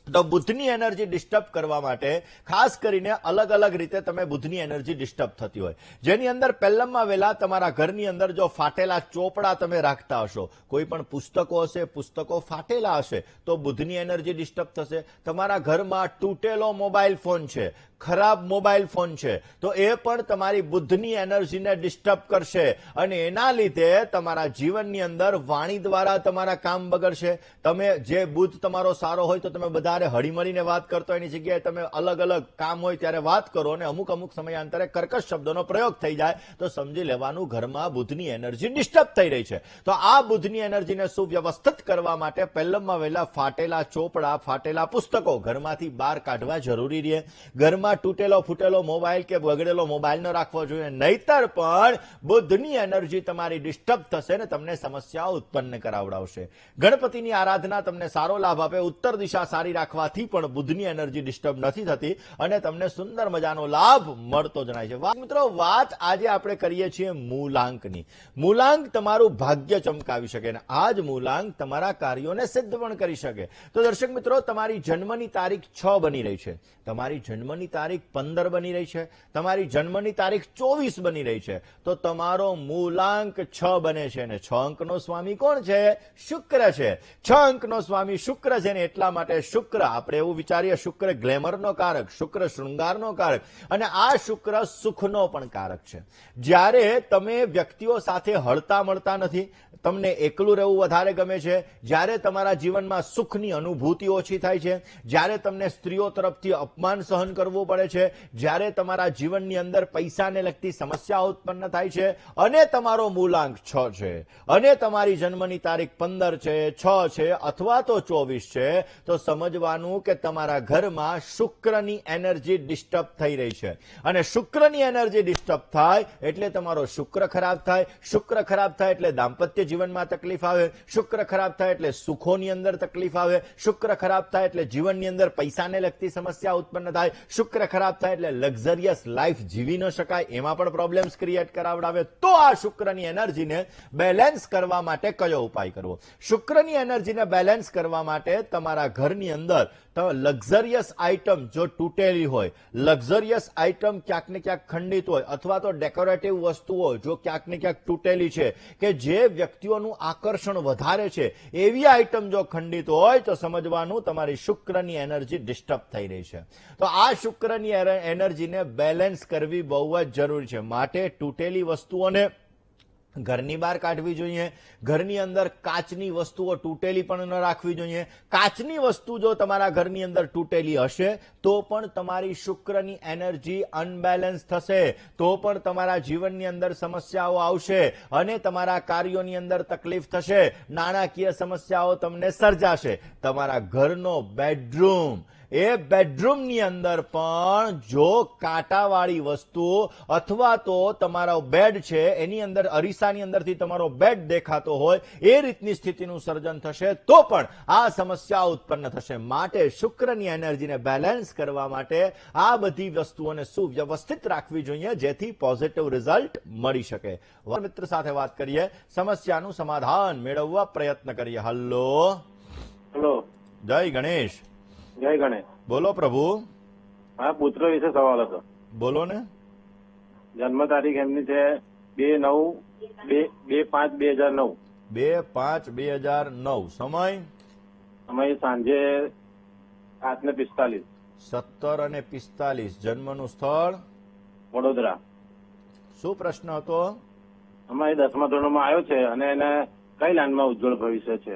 A: તો બુદ્ધની એનર્જી ડિસ્ટર્બ કરવા માટે ખાસ કરીને અલગ અલગ રીતે તમે બુદ્ધની એનર્જી ડિસ્ટર્બ થતી હોય, જેની અંદર પહેલામાં વહેલા તમારા ઘરની અંદર જો ફાટેલા ચોપડા તમે રાખતા હશો, કોઈ પણ પુસ્તકો હશે, પુસ્તકો ફાટેલા હશે, તો બુદ્ધની એનર્જી ડિસ્ટર્બ થશે. તમારા ઘરમાં તૂટેલો મોબાઈલ ફોન છે, ખરાબ મોબાઈલ ફોન છે, તો એ પણ તમારી બુદ્ધની એનર્જીને ડિસ્ટર્બ કરશે અને એના લીધે તમારા જીવનની અંદર વાણી દ્વારા તમારા કામ બગડશે. તમે જે બુદ્ધ તમારો સારો હોય તો તમે વધારે હળીમળીને વાત કરતો, એની જગ્યાએ તમે અલગ અલગ કામ હોય ત્યારે વાત કરો અને અમુક સમયાંતરે કર્કશ શબ્દોનો પ્રયોગ થઈ જાય તો સમજી લેવાનું ઘરમાં બુદ્ધની એનર્જી ડિસ્ટર્બ થઈ રહી છે. તો આ બુદ્ધની એનર્જીને સુવ્યવસ્થિત કરવા માટે પહેલામાં વહેલા ફાટેલા ચોપડા, ફાટેલા પુસ્તકો ઘરમાંથી બહાર કાઢવા જરૂરી રહે. ઘરમાં તૂટેલો ફૂટેલો મોબાઈલ કે બગડેલો મોબાઈલ ન રાખવો જોઈએ, નહીતર પણ બુદ્ધની એનર્જી તમારી ડિસ્ટર્બ થશે ને તમને સમસ્યાઓ ઉત્પન્ન કરાવડાવશે. ગણપતિની આરાધના તમને સારો લાભ આપે. ઉત્તર દિશા સારી રાખવાથી પણ બુદ્ધની એનર્જી ડિસ્ટર્બ નથી થતી અને તમને સુંદર મજાનો લાભ મળતો જણાય છે. મિત્રો, વાત આજે આપણે કરીએ છીએ મૂલાંકની. મૂલાંક તમારું ભાગ્ય ચમકાવી શકે અને આ જ મૂલાંક તમારા કાર્યોને સિદ્ધ પણ કરી શકે. તો દર્શક મિત્રો, તમારી જન્મની તારીખ 6 બની રહી છે. તમારી જન્મની તારીખ 15 બની રહી છે, તમારી જન્મની તારીખ 24 બની રહી છે, તો તમારો મૂલાંક 6 બને છે અને 6 અંકનો સ્વામી કોણ છે? શુક્ર છે. 6 અંકનો સ્વામી શુક્ર છે ને એટલા માટે શુક્ર, આપણે એવું વિચારીએ શુક્ર ગ્લેમરનો કારક, શુક્ર શૃંગારનો કારક અને આ શુક્ર સુખનો પણ કારક છે. જ્યારે તમે વ્યક્તિઓ સાથે હળતા મળતા નથી, તમને એકલું રહેવું વધારે ગમે છે, જ્યારે તમારા જીવનમાં સુખની અનુભૂતિ ઓછી થાય છે, જ્યારે તમને સ્ત્રીઓ તરફથી અપમાન સહન કરવું પડે છે, જ્યારે તમારા જીવનની અંદર પૈસાને લગતી સમસ્યા ઉત્પન્ન થાય છે અને તમારો મૂલાંક 6 છે અને તમારી જન્મની તારીખ 15 છે, 6 છે અથવા તો 24 છે, તો સમજવાનું કે તમારા ઘરમાં શુક્રની એનર્જી ડિસ્ટર્બ થઈ રહી છે અને શુક્રની એનર્જી ડિસ્ટર્બ થાય એટલે તમારો શુક્ર ખરાબ થાય, શુક્ર ખરાબ થાય એટલે દાંપત્ય જીવનમાં તકલીફ આવે, શુક્ર ખરાબ થાય એટલે સુખોની અંદર તકલીફ આવે, શુક્ર ખરાબ થાય એટલે જીવનની અંદર પૈસાને લગતી સમસ્યા ઉત્પન્ન થાય, શુક્ર ખરાબ થાય એટલે લક્ઝરિયસ લાઈફ જીવી ન શકાય, એમાં પણ પ્રોબ્લેમ્સ ક્રિએટ કરાવડાવે. તો આ શુક્રની એનર્જીને બેલેન્સ કરવા માટે કયો ઉપાય કરવો? શુક્રની એનર્જીને બેલેન્સ કરવા માટે તમારા ઘરની અંદર લક્ઝરિયસ આઇટમ જો તૂટેલી હોય, લક્ઝરિયસ આઇટમ ક્યાંક ને ક્યાંક ખંડિત હોય અથવા તો ડેકોરેટિવ વસ્તુઓ જો ક્યાંક ને ક્યાંક તૂટેલી છે કે જે વ્યક્તિઓનું આકર્ષણ વધારે છે એવી આઇટમ જો ખંડિત હોય તો સમજવાનું તમારી શુક્રની એનર્જી ડિસ્ટર્બ થઈ રહી છે. તો આ શુક્રની એનર્જીને બેલેન્સ કરવી બહુ જ જરૂરી છે. માટે તૂટેલી વસ્તુઓને ઘરની બહાર કાઢવી જોઈએ. ઘરની અંદર કાચની વસ્તુઓ તૂટેલી પણ ન રાખવી જોઈએ. કાચની વસ્તુ જો તમારા ઘરની અંદર તૂટેલી હશે તો પણ તમારી શુક્રની એનર્જી અનબેલેન્સ થશે, તો પણ તમારા જીવનની અંદર સમસ્યાઓ આવશે અને તમારા કાર્યોની અંદર તકલીફ થશે, નાણાકીય સમસ્યાઓ તમને સર્જાશે. તમારા ઘરનો બેડરૂમ, એ બેડરૂમની અંદર પણ જો કાંટાવાળી વસ્તુ અથવા તો તમારો બેડ છે એની અંદર અરીસાની અંદરથી તમારો બેડ દેખાતો હોય એ રીતની સ્થિતિનું સર્જન થશે તો પણ આ સમસ્યા ઉત્પન્ન થશે. માટે શુક્રની એનર્જીને બેલેન્સ કરવા માટે આ બધી વસ્તુઓને સુવ્યવસ્થિત રાખવી જોઈએ જેથી પોઝિટિવ રિઝલ્ટ મળી શકે. મિત્ર સાથે વાત કરીએ, સમસ્યાનું સમાધાન મેળવવા પ્રયત્ન કરીએ. હલો
C: હેલો,
A: જય ગણેશ.
C: જય ગણેશ.
A: બોલો પ્રભુ.
C: હા, પુત્ર વિશે સવાલ હતો.
A: બોલો ને.
C: જન્મ તારીખ એમની છે 2/5/2009.
A: 2/5/2009. સમય
C: સમય સાંજે 8:45.
A: 17 અને 45. જન્મનું સ્થળ
C: વડોદરા.
A: શું પ્રશ્ન હતો?
C: અમારી 10મા ધોરણમાં આવ્યો છે અને એને કઈ લાઈનમાં ઉજ્જવળ ભવિષ્ય છે?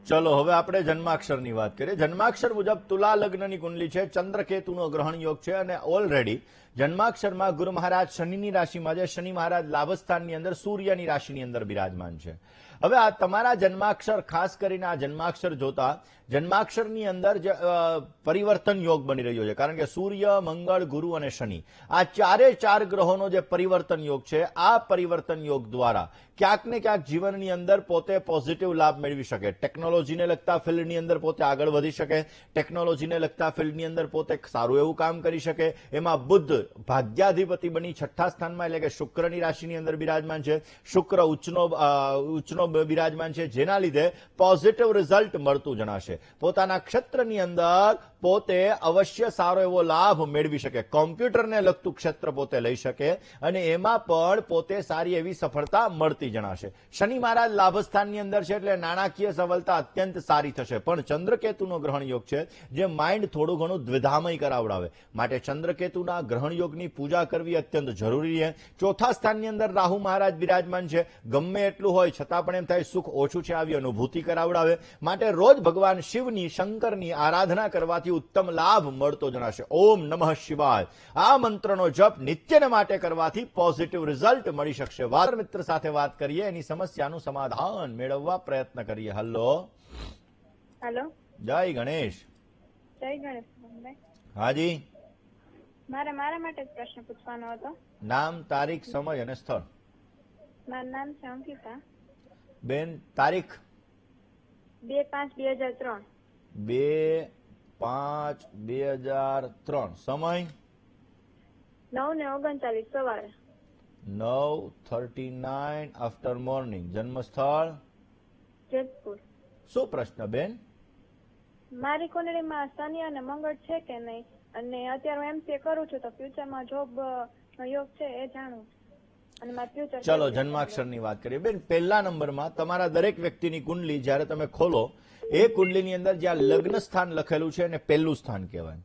A: ચલો હવે આપણે જન્માક્ષરની વાત કરીએ. જન્માક્ષર મુજબ તુલા લગ્નની કુંડલી છે, ચંદ્રકેતુનો ગ્રહણ યોગ છે અને ઓલરેડી જન્માક્ષરમાં ગુરુ મહારાજ શનિની રાશિમાં છે. શનિ મહારાજ લાભસ્થાનની અંદર સૂર્યની રાશિની અંદર બિરાજમાન છે. હવે આ તમારા જન્માક્ષર, ખાસ કરીને આ જન્માક્ષર જોતા જન્માક્ષરની અંદર જે પરિવર્તન યોગ બની રહ્યો છે, કારણ કે સૂર્ય, મંગળ, ગુરુ અને શનિ આ ચાર ગ્રહોનો જે પરિવર્તન યોગ છે, આ પરિવર્તન યોગ દ્વારા ક્યાંક ને ક્યાંક જીવનની અંદર પોતે પોઝિટિવ લાભ મેળવી શકે, ટેકનોલોજીને લગતા ફિલ્ડની અંદર પોતે આગળ વધી શકે, ટેકનોલોજીને લગતા ફિલ્ડની અંદર પોતે સારું એવું કામ કરી શકે. એમાં બુદ્ધ ભાગ્યાધિપતિ બની 6ઠ્ઠા સ્થાનમાં એટલે કે શુક્રની રાશિની અંદર બિરાજમાન છે. શુક્ર ઉચ્ચનો બિરાજમાન છે, જેના લીધે પોઝિટિવ રિઝલ્ટ મળતું જણાશે. પોતાના ક્ષેત્રની અંદર પોતે અવશ્ય સારો એવો લાભ મેળવી શકે, કોમ્પ્યુટરને લગતું ક્ષેત્ર પોતે લઈ શકે અને એમાં પણ પોતે સારી એવી સફળતા મળતી જણાશે. શનિ મહારાજ લાભસ્થાનની અંદર છે એટલે નાણાકીય સફળતા અત્યંત સારી થશે. પણ ચંદ્રકેતુનો ગ્રહણ યોગ છે જે માઇન્ડ થોડું ઘણું દ્વિધામય કરાવડાવે, માટે ચંદ્રકેતુના ગ્રહણ યોગની પૂજા કરવી અત્યંત જરૂરી છે. 4થા સ્થાનની અંદર રાહુ મહારાજ બિરાજમાન છે. ગમે એટલું હોય છતાં પણ એમ થાય સુખ ઓછું છે આવી અનુભૂતિ કરાવડાવે, માટે રોજ ભગવાન શિવની, શંકરની આરાધના કરવાથી ઉત્તમ લાભ મળતો જણાશે. ઓમ નમઃ શિવાય આ મંત્રનો જપ નિત્યને માટે કરવાથી પોઝિટિવ રિઝલ્ટ મળી શકશે. વાર મિત્ર સાથે વાત કરીએ, એની સમસ્યાનું સમાધાન મેળવવા પ્રયત્ન કરીએ. હલો
D: હેલો,
A: જય ગણેશ.
D: જય ગણેશ.
A: હાજી,
D: મારા માટે જ પ્રશ્ન પૂછવાનો હતો.
A: નામ, તારીખ, સમય અને સ્થળ.
D: મારું નામ છે અંકિતા.
A: બેન, તારીખ
D: 2/5/2003.
A: 2/5/2003. સમય
D: 9:39 સવારે.
A: 9:39 આફ્ટર મોર્નિંગ. જન્મ સ્થળ
D: જેતપુર.
A: શું પ્રશ્ન બેન?
D: મારી કુંડળીમાં શનિ અને મંગળ છે કે નહીં અને અત્યારે હું MCA કરું છું તો ફ્યુચરમાં જોબ નો યોગ છે એ જાણું અને મારું ફ્યુચર.
A: ચલો જન્માક્ષરની વાત કરીએ બેન. પહેલા નંબરમાં તમારા દરેક વ્યક્તિની કુંડલી જ્યારે તમે ખોલો એ કુંડલીની અંદર જ્યાં લગ્ન સ્થાન લખેલું છે એને પહેલું સ્થાન કહેવાય,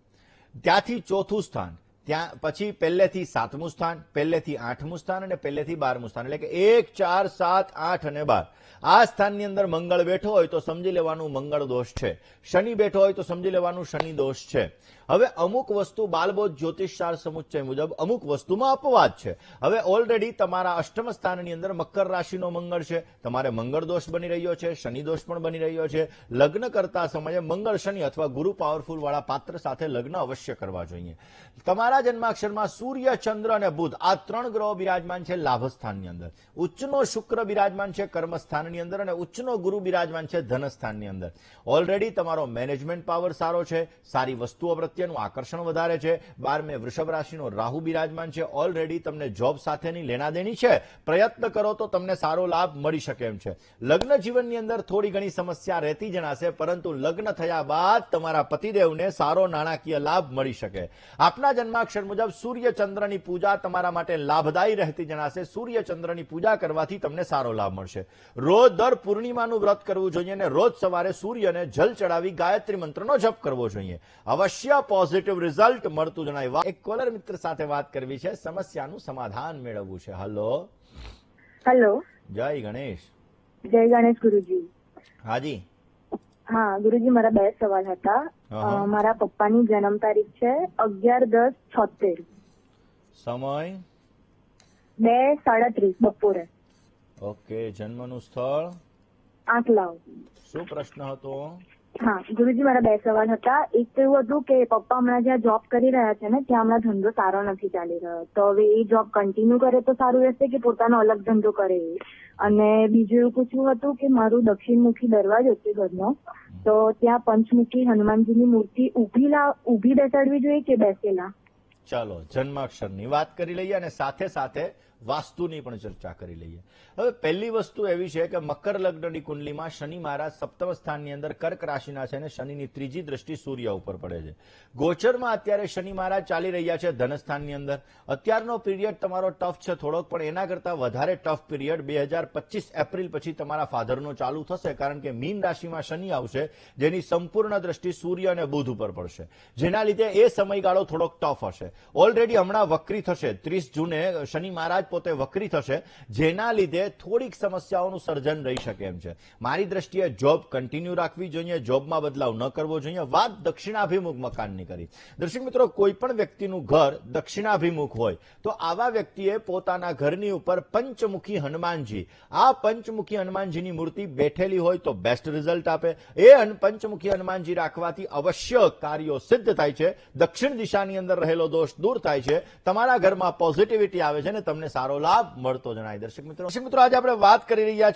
A: ત્યાંથી ચોથું સ્થાન, ત્યાં પછી પહેલેથી 7મું સ્થાન, પહેલેથી 8મું સ્થાન અને પહેલેથી 12મું સ્થાન, એટલે કે 1, 4, 7, 8 અને 12 આ સ્થાનની અંદર મંગળ બેઠો હોય તો સમજી લેવાનું મંગળ દોષ છે, શનિ બેઠો હોય તો સમજી લેવાનું શનિ દોષ છે. હવે અમુક વસ્તુ બાલબોધ જ્યોતિષશાસ્ત્ર સમુચ્ચય મુજબ અમુક વસ્તુમાં અપવાદ છે. હવે ઓલરેડી તમારા અષ્ટમ સ્થાનની અંદર મકર રાશિનો મંગળ છે, તમારે મંગળ દોષ બની રહ્યો છે, શનિ દોષ પણ બની રહ્યો છે. લગ્ન કરતા સમયે મંગળ શનિ અથવા ગુરુ પાવરફુલ વાળા પાત્ર સાથે લગ્ન અવશ્ય કરવા જોઈએ. તમારા જન્માક્ષરમાં સૂર્ય, ચંદ્ર અને બુધ આ 3 ગ્રહો બિરાજમાન છે લાભ સ્થાનની અંદર, ઉચ્ચનો શુક્ર બિરાજમાન છે કર્મ સ્થાનની અંદર અને ઉચ્ચનો ગુરુ બિરાજમાન છે ધન સ્થાનની અંદર. ઓલરેડી તમારો મેનેજમેન્ટ પાવર સારો છે, સારી વસ્તુઓ પ્રત્યેનું આકર્ષણ વધારે છે. 12મે વૃષભ રાશિનો રાહુ બિરાજમાન છે. ઓલરેડી તમને જોબ સાથેની લેણાદેણી છે, પ્રયત્ન કરો તો તમને સારો લાભ મળી શકે એમ છે. લગ્ન જીવનની અંદર થોડી ઘણી સમસ્યા રહેતી જણાશે, પરંતુ લગ્ન થયા બાદ તમારા પતિદેવને સારો નાણાકીય લાભ મળી શકે. આપના જન્માક્ષર મુજબ સૂર્ય ચંદ્રની પૂજા તમારા માટે લાભદાયી રહેતી જણાશે. સૂર્ય ચંદ્રની પૂજા કરવાથી તમને સારો લાભ મળશે. રોજ દર પૂર્ણિમાનું વ્રત કરવું જોઈએ અને રોજ સવારે સૂર્યને જલ ચડાવી ગાયત્રી મંત્રનો જપ કરવો જોઈએ. અવશ્ય પોઝિટિવ રિઝલ્ટ મળતું જણાય. એક કોલર મિત્ર સાથે વાત કરવી છે, સમસ્યાનું સમાધાન મેળવવું છે.
B: હેલો.
A: જય ગણેશ.
B: જય ગણેશ ગુરુજી.
A: હાજી.
B: હા ગુરુજી, મારા 2 સવાલ હતા. મારા પપ્પાની જન્મ તારીખ છે 11/10/76,
A: સમય
B: 2:37 બપોરે.
A: ઓકે. જન્મનું સ્થળ
B: આંકલાવ.
A: શું પ્રશ્ન હતો?
B: હા ગુરુજી, મારા 2 સવાલ હતા. એક તો એવું હતું કે પપ્પા હમણાં જ્યાં જોબ કરી રહ્યા છે ને ત્યાં હમણાં ધંધો સારો નથી ચાલી રહ્યો, તો હવે એ જોબ કન્ટિન્યુ કરે તો સારું રહેશે કે પોતાનો અલગ ધંધો કરે. અને બીજું એવું પૂછવું હતું કે મારું દક્ષિણમુખી દરવાજો છે ઘરનો, તો ત્યાં પંચમુખી હનુમાનજીની મૂર્તિ ઊભી બેસાડવી જોઈએ કે બેસેલા?
A: ચાલો જન્માક્ષરની વાત કરી લઈએ અને સાથે સાથે વાસ્તુની પણ ચર્ચા કરી લઈએ. હવે પહેલી વસ્તુ એવી છે કે મકર લગ્નની કુંડલીમાં શનિ મહારાજ સપ્તમ સ્થાનની અંદર કર્ક રાશિના છે અને શનિની ત્રીજી દ્રષ્ટિ સૂર્ય ઉપર પડે છે. ગોચરમાં અત્યારે શનિ મહારાજ ચાલી રહ્યા છે ધન સ્થાનની અંદર. અત્યારનો પીરિયડ તમારો ટફ છે થોડોક, પણ એના કરતા વધારે ટફ પીરિયડ 2025 એપ્રિલ પછી તમારા ફાધરનો ચાલુ થશે, કારણ કે મીન રાશિમાં શનિ આવશે જેની સંપૂર્ણ દ્રષ્ટિ સૂર્ય અને બુધ ઉપર પડશે, જેના લીધે એ સમયગાળો થોડોક ટફ હશે. ઓલરેડી હમણાં વક્રી થશે, 30 જૂને શનિ મહારાજ પોતે વક્રી થશે, જેના લીધે થોડીક સમસ્યાઓનું સર્જન રહી શકે એમ છે. મારી દ્રષ્ટિએ જોબ કન્ટિન્યુ રાખવી જોઈએ, જોબમાં બદલાવ ન કરવો જોઈએ. વાત દક્ષિણાભિમુખ મકાનની કરી. દર્શક મિત્રો, કોઈ પણ વ્યક્તિનું ઘર દક્ષિણાભિમુખ હોય તો આવા વ્યક્તિએ પોતાના ઘરની ઉપર પંચમુખી હનુમાનજી, આ પંચમુખી હનુમાનજીની મૂર્તિ બેઠેલી હોય તો બેસ્ટ રિઝલ્ટ આપે. એ પંચમુખી હનુમાનજી રાખવાથી અવશ્ય કાર્યો સિદ્ધ થાય છે, દક્ષિણ દિશાની અંદર રહેલો દોષ દૂર થાય છે, તમારા ઘરમાં પોઝિટિવિટી આવે છે અને તમને સારો લાભ મળતો જણાય. દર્શક મિત્રો, આજે આપણે વાત કરી રહ્યા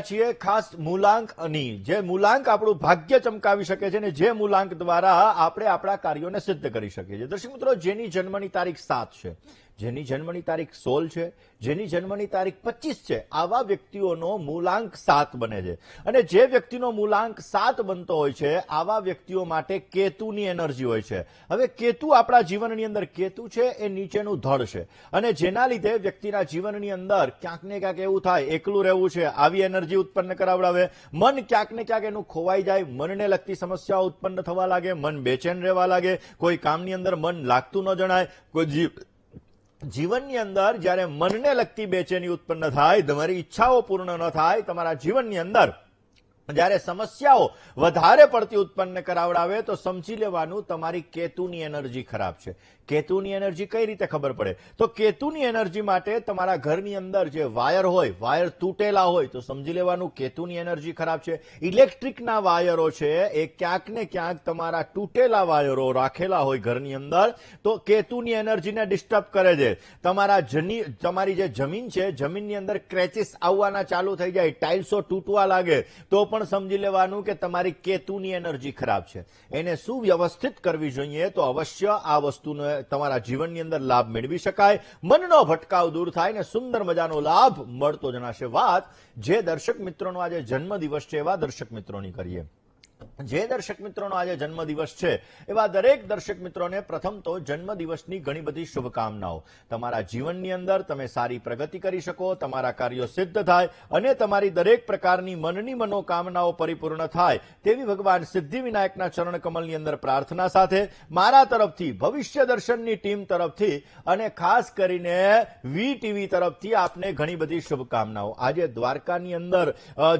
A: છીએ ખાસ મૂલાંકની, જે મૂલાંક આપણું ભાગ્ય ચમકાવી શકે છે અને જે મૂલાંક દ્વારા આપણે આપણા કાર્યોને સિદ્ધ કરી શકીએ છીએ. દર્શક મિત્રો, જેની જન્મની તારીખ 7 છે, જેની જન્મની તારીખ 16 છે, જેની જન્મની તારીખ 25 છે, આવા વ્યક્તિઓનો મૂલાંક 7 બને છે. અને જે વ્યક્તિનો મૂલાંક 7 બનતો હોય છે આવા વ્યક્તિઓ માટે કેતુની એનર્જી હોય છે. હવે કેતુ આપણા જીવનની અંદર, કેતુ છે એ નીચેનું ધડ છે અને જેના લીધે વ્યક્તિના જીવનની અંદર ક્યાંક ને ક્યાંક એવું થાય એકલું રહેવું છે, આવી એનર્જી ઉત્પન્ન કરાવડાવે. મન ક્યાંક ને ક્યાંક એનું ખોવાઈ જાય, મનને લગતી સમસ્યાઓ ઉત્પન્ન થવા લાગે, મન બેચેન રહેવા લાગે, કોઈ કામની અંદર મન લાગતું ન જણાય, કોઈ જીવનની અંદર જ્યારે મનને લગતી બેચેની ઉત્પન્ન થાય, તમારી ઈચ્છાઓ પૂર્ણ ન થાય, તમારા જીવનની અંદર જ્યારે સમસ્યાઓ વધારે પડતી ઉત્પન્ન કરાવડાવે તો સમજી લેવાનું તમારી કેતુની એનર્જી ખરાબ છે. કેતુની એનર્જી કઈ રીતે ખબર પડે? તો કેતુની એનર્જી માટે તમારા ઘરની અંદર જે વાયર હોય, વાયર તૂટેલા હોય તો સમજી લેવાનું કેતુની એનર્જી ખરાબ છે. ઇલેક્ટ્રિકના વાયરો છે એ ક્યાંક ને ક્યાંક તમારા તૂટેલા વાયરો રાખેલા હોય ઘરની અંદર તો કેતુની એનર્જીને ડિસ્ટર્બ કરે છે. તમારી જે જમીન છે, જમીનની અંદર ક્રેચિસ આવવાના ચાલુ થઈ જાય, ટાઇલ્સો તૂટવા લાગે તો પણ સમજી લેવાનું કે તમારી કેતુની એનર્જી ખરાબ છે. એને સુવ્યવસ્થિત કરવી જોઈએ તો અવશ્ય આ વસ્તુને તમારા જીવનની અંદર લાભ મેળવી શકાય, મનનો ભટકાવ દૂર થાય ને સુંદર મજાનો લાભ મળતો જણાશે. વાત જે દર્શક મિત્રોનો આજે જન્મદિવસ છે એવા દર્શક મિત્રોની કરીએ. જે દર્શક મિત્રોનો આજે જન્મદિવસ છે એવા દરેક દર્શક મિત્રોને પ્રથમ તો જન્મદિવસની ઘણી બધી શુભકામનાઓ. તમારા જીવનની અંદર તમે સારી પ્રગતિ કરી શકો, તમારા કાર્યો સિદ્ધ થાય અને તમારી દરેક પ્રકારની મનની મનોકામનાઓ પરિપૂર્ણ થાય તેવી ભગવાન સિદ્ધિવિનાયકના ચરણ કમલની અંદર પ્રાર્થના સાથે મારા તરફથી, ભવિષ્ય દર્શનની ટીમ તરફથી અને ખાસ કરીને વીટીવી તરફથી આપને ઘણી બધી શુભકામનાઓ. આજે દ્વારકાની અંદર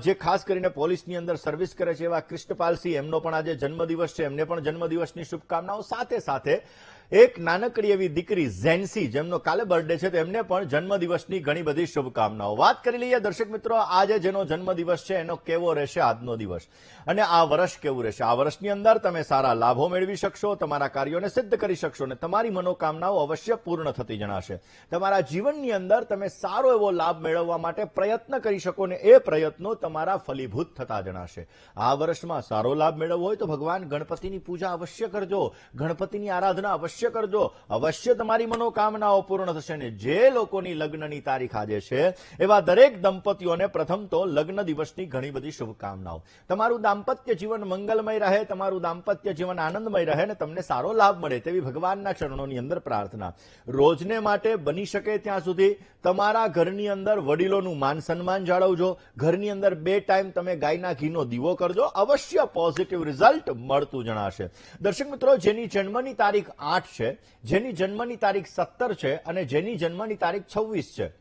A: જે ખાસ કરીને પોલીસની અંદર સર્વિસ કરે છે એવા કૃષ્ણપાલસિંહ, એમનો પણ આજે જન્મદિવસ છે, એમને પણ જન્મદિવસની શુભકામનાઓ. સાથે સાથે એક નાનકડી એવી દીકરી ઝેન્સી, જેમનો કાલે બર્થડે છે, તેમને પણ જન્મદિવસની ઘણી બધી શુભકામનાઓ. વાત કરી લઈએ દર્શક મિત્રો, આજે જેનો જન્મદિવસ છે એનો કેવો રહેશે આજનો દિવસ અને આ વર્ષ કેવું રહેશે. આ વર્ષની અંદર તમે સારા લાભો મેળવી શકશો, તમારા કાર્યોને સિદ્ધ કરી શકશો અને તમારી મનોકામનાઓ અવશ્ય પૂર્ણ થતી જણાશે. તમારા જીવનની અંદર તમે સારો એવો લાભ મેળવવા માટે પ્રયત્ન કરી શકો ને એ પ્રયત્નો તમારા ફલીભૂત થતા જણાશે. આ વર્ષમાં સારો લાભ મેળવવો હોય તો ભગવાન ગણપતિની પૂજા અવશ્ય કરજો, ગણપતિની આરાધના અવશ્ય કરજો, અવશ્ય તમારી મનોકામનાઓ પૂર્ણ થશે. ને જે લોકોની લગ્નની તારીખ આજે છે એવા દરેક દંપતીઓને પ્રથમ તો લગ્ન દિવસની ઘણી બધી શુભકામનાઓ. તમારું દાંપત્ય જીવન મંગલમય રહે, તમારું દાંપત્ય જીવન આનંદમય રહે ને તમને સારો લાભ મળે તેવી ભગવાનના ચરણોની અંદર પ્રાર્થના. રોજને માટે બની શકે ત્યાં સુધી તમારા ઘરની અંદર વડીલોનું માન સન્માન જાળવજો. ઘરની અંદર 2 ટાઈમ તમે ગાયના ઘીનો દીવો કરજો, અવશ્ય પોઝિટિવ રિઝલ્ટ મળતું જણાશે. દર્શક મિત્રો, જેની જન્મની તારીખ 8 છે, જેની જન્મની તારીખ 17 છે અને જેની જન્મની તારીખ 26 છે,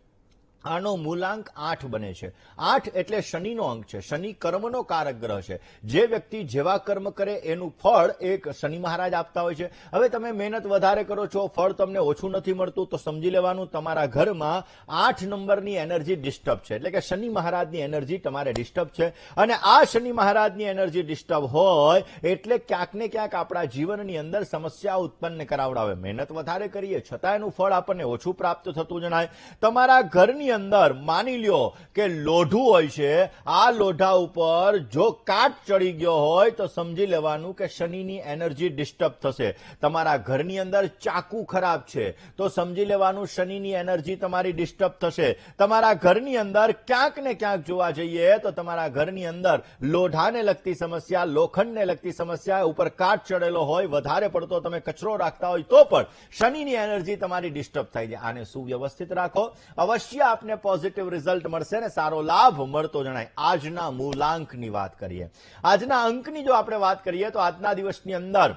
A: આનો મૂલાંક 8 બને છે. 8 એટલે શનિનો અંક છે. શનિ કર્મનો કારક ગ્રહ છે. જે વ્યક્તિ જેવા કર્મ કરે એનું ફળ એક શનિ મહારાજ આપતા હોય છે. હવે તમે મહેનત વધારે કરો છો, ફળ તમને ઓછું નથી મળતું, તો સમજી લેવાનું તમારા ઘરમાં 8 નંબરની એનર્જી ડિસ્ટર્બ છે, એટલે કે શનિ મહારાજની એનર્જી તમારે ડિસ્ટર્બ છે. અને આ શનિ મહારાજની એનર્જી ડિસ્ટર્બ હોય એટલે ક્યાંક ને ક્યાંક આપણા જીવનની અંદર સમસ્યા ઉત્પન્ન કરાવડાવે. મહેનત વધારે કરીએ છતાં એનું ફળ આપણને ઓછું પ્રાપ્ત થતું જણાય. તમારા ઘરની અંદર માની લ્યો કે લોઢું હોય છે, આ લોઢા ઉપર જો કાટ ચડી ગયો હોય તો સમજી લેવાનું કે શનિની એનર્જી ડિસ્ટર્બ થશે. તમારા ઘરની અંદર ચાકુ ખરાબ છે તો સમજી લેવાનું શનિની એનર્જી તમારી ડિસ્ટર્બ થશે. તમારા ઘરની અંદર ક્યાંક ને ક્યાંક જોવા જઈએ તો તમારા ઘરની અંદર લોઢાને લગતી સમસ્યા, લોખંડને લગતી સમસ્યા, ઉપર કાટ ચડેલો હોય, વધારે પડતો તમે કચરો રાખતા હોય તો પણ શનિની એનર્જી તમારી ડિસ્ટર્બ થઈ જાય. આને સુવ્યવસ્થિત રાખો, અવશ્ય આપને પોઝિટિવ રિઝલ્ટ મળશે ને સારો લાભ મળતો જણાય. આજના મૂલાંકની વાત કરીએ, આજના અંકની જો આપણે વાત કરીએ તો આજના દિવસની અંદર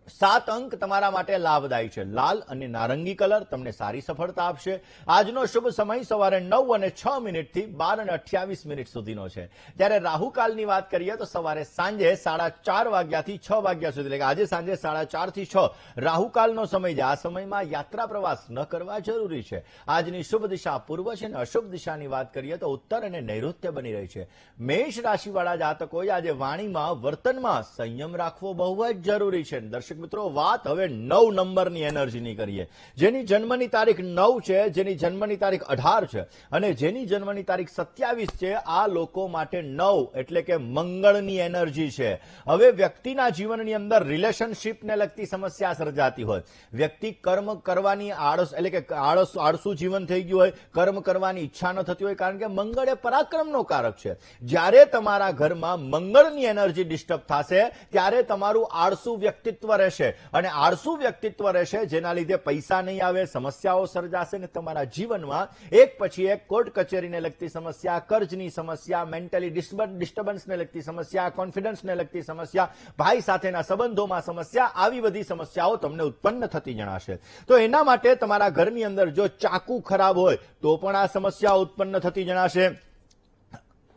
A: 7 અંક તમારા માટે લાભદાયી છે. લાલ અને નારંગી કલર તમને સારી સફળતા આપશે. આજનો શુભ સમય સવારે 9:06 થી 12:28 સુધીનો છે. જ્યારે રાહુકાલની વાત કરીએ તો સવારે સાંજે 4:30 વાગ્યાથી 6 વાગ્યા સુધી, એટલે કે આજે સાંજે 4:30 થી 6 રાહુકાલનો સમય છે. આ સમયમાં યાત્રા પ્રવાસ ન કરવા જરૂરી છે. આજની શુભ દિશા પૂર્વ છે અને અશુભ દિશાની વાત કરીએ તો ઉત્તર અને નૈઋત્ય બની રહી છે. મેષ રાશિવાળા જાતકોએ આજે વાણીમાં, વર્તનમાં સંયમ રાખવો બહુ જ જરૂરી છે. દર્શક મિત્રો, વાત હવે 9 નંબરની એનર્જીની કરીએ. જેની જન્મની તારીખ 9 છે, જેની જન્મની તારીખ 18 છે અને જેની જન્મની તારીખ 27 છે, આ લોકો માટે 9 એટલે કે મંગળની એનર્જી છે. હવે વ્યક્તિના જીવનની અંદર રિલેશનશીપને લગતી સમસ્યા સર્જાતી હોય, વ્યક્તિ કર્મ કરવાની આળસ, એટલે કે આળસુ જીવન થઈ ગયું હોય, કર્મ કરવાની ઈચ્છા ન થતી હોય, કારણ કે મંગળ એ પરાક્રમનો કારક છે. જ્યારે તમારા ઘરમાં મંગળની એનર્જી ડિસ્ટર્બ થશે ત્યારે તમારું આળસુ વ્યક્તિત્વ રહેશે અને આળસુ વ્યક્તિત્વ રહેશે, જેના લીધે પૈસા નહીં આવે, સમસ્યાઓ સર્જાશે અને તમારા જીવનમાં એક પછી એક કોર્ટ કચેરીને લગતી સમસ્યા, કર્જની સમસ્યા, મેન્ટલી ડિસ્ટર્બન્સને લગતી સમસ્યા, કોન્ફિડન્સને લગતી સમસ્યા, ભાઈ સાથેના સંબંધોમાં સમસ્યા, આવી બધી સમસ્યાઓ તમને ઉત્પન્ન થતી જણાશે. તો એના માટે તમારા ઘરની અંદર જો ચાકુ ખરાબ હોય તો પણ આ સમસ્યા ઉત્પન્ન થતી જણાશે.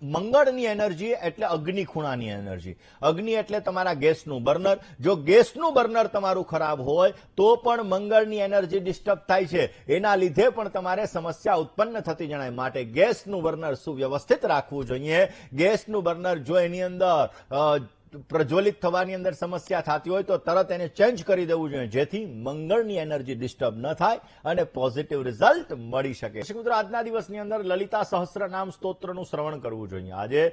A: મંગળની એનર્જી એટલે અગ્નિ ખૂણાની એનર્જી. અગ્નિ એટલે તમારા ગેસનું બર્નર. જો ગેસનું બર્નર તમારું ખરાબ હોય તો પણ મંગળની એનર્જી ડિસ્ટર્બ થાય છે. એના લીધે પણ તમારે સમસ્યા ઉત્પન્ન થતી જણાય. માટે ગેસનું બર્નર સુવ્યવસ્થિત રાખવું જોઈએ. ગેસનું બર્નર જો એની અંદર પ્રજ્વલિત થવાની અંદર સમસ્યા થતી હોય તો તરત એને ચેન્જ કરી દેવું જોઈએ, જેથી મંગળની એનર્જી ડિસ્ટર્બ ન થાય અને પોઝિટિવ રિઝલ્ટ મળી શકે. મિત્રો, આજના દિવસની અંદર લલિતા સહસ્રનામ સ્તોત્રનું શ્રવણ કરવું જોઈએ. આજે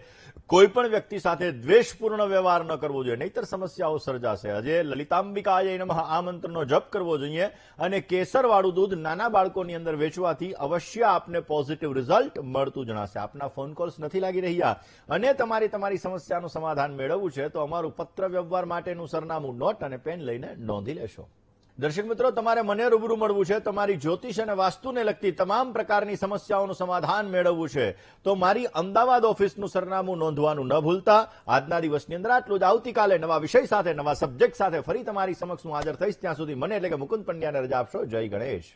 A: કોઈ પણ વ્યક્તિ સાથે દ્વેષપૂર્ણ વ્યવહાર ન કરવો જોઈએ, નહીતર સમસ્યાઓ સર્જાશે. આજે લલિતાંબિકાય નમઃ આ મંત્રનો જપ કરવો જોઈએ અને કેસરવાળું દૂધ નાના બાળકોની અંદર વેચવાથી અવશ્ય આપને પોઝિટિવ રિઝલ્ટ મળતું જણાશે. આપના ફોન કોલ્સ નથી લાગી રહ્યા અને તમારી સમસ્યાનું સમાધાન મેળવવું છે છે તો અમારું પત્ર વ્યવહાર માટેનું સરનામું નોટ અને પેન લઈને નોંધી લેશો. દર્શક મિત્રો, તમારે મને રૂબરૂ મળવું છે, તમારી જ્યોતિષ અને વાસ્તુને લગતી તમામ પ્રકારની સમસ્યાઓનું સમાધાન મેળવવું છે તો મારી અમદાવાદ ઓફિસનું સરનામું નોંધવાનું ન ભૂલતા. આજના દિવસની અંદર આટલું જ. આવતીકાલે નવા વિષય સાથે, નવા સબ્જેક્ટ સાથે ફરી તમારી સમક્ષ હું હાજર થઈશ. ત્યાં સુધી મને એટલે કે મુકુંદ પંડ્યાને રજા આપશો. જય ગણેશ.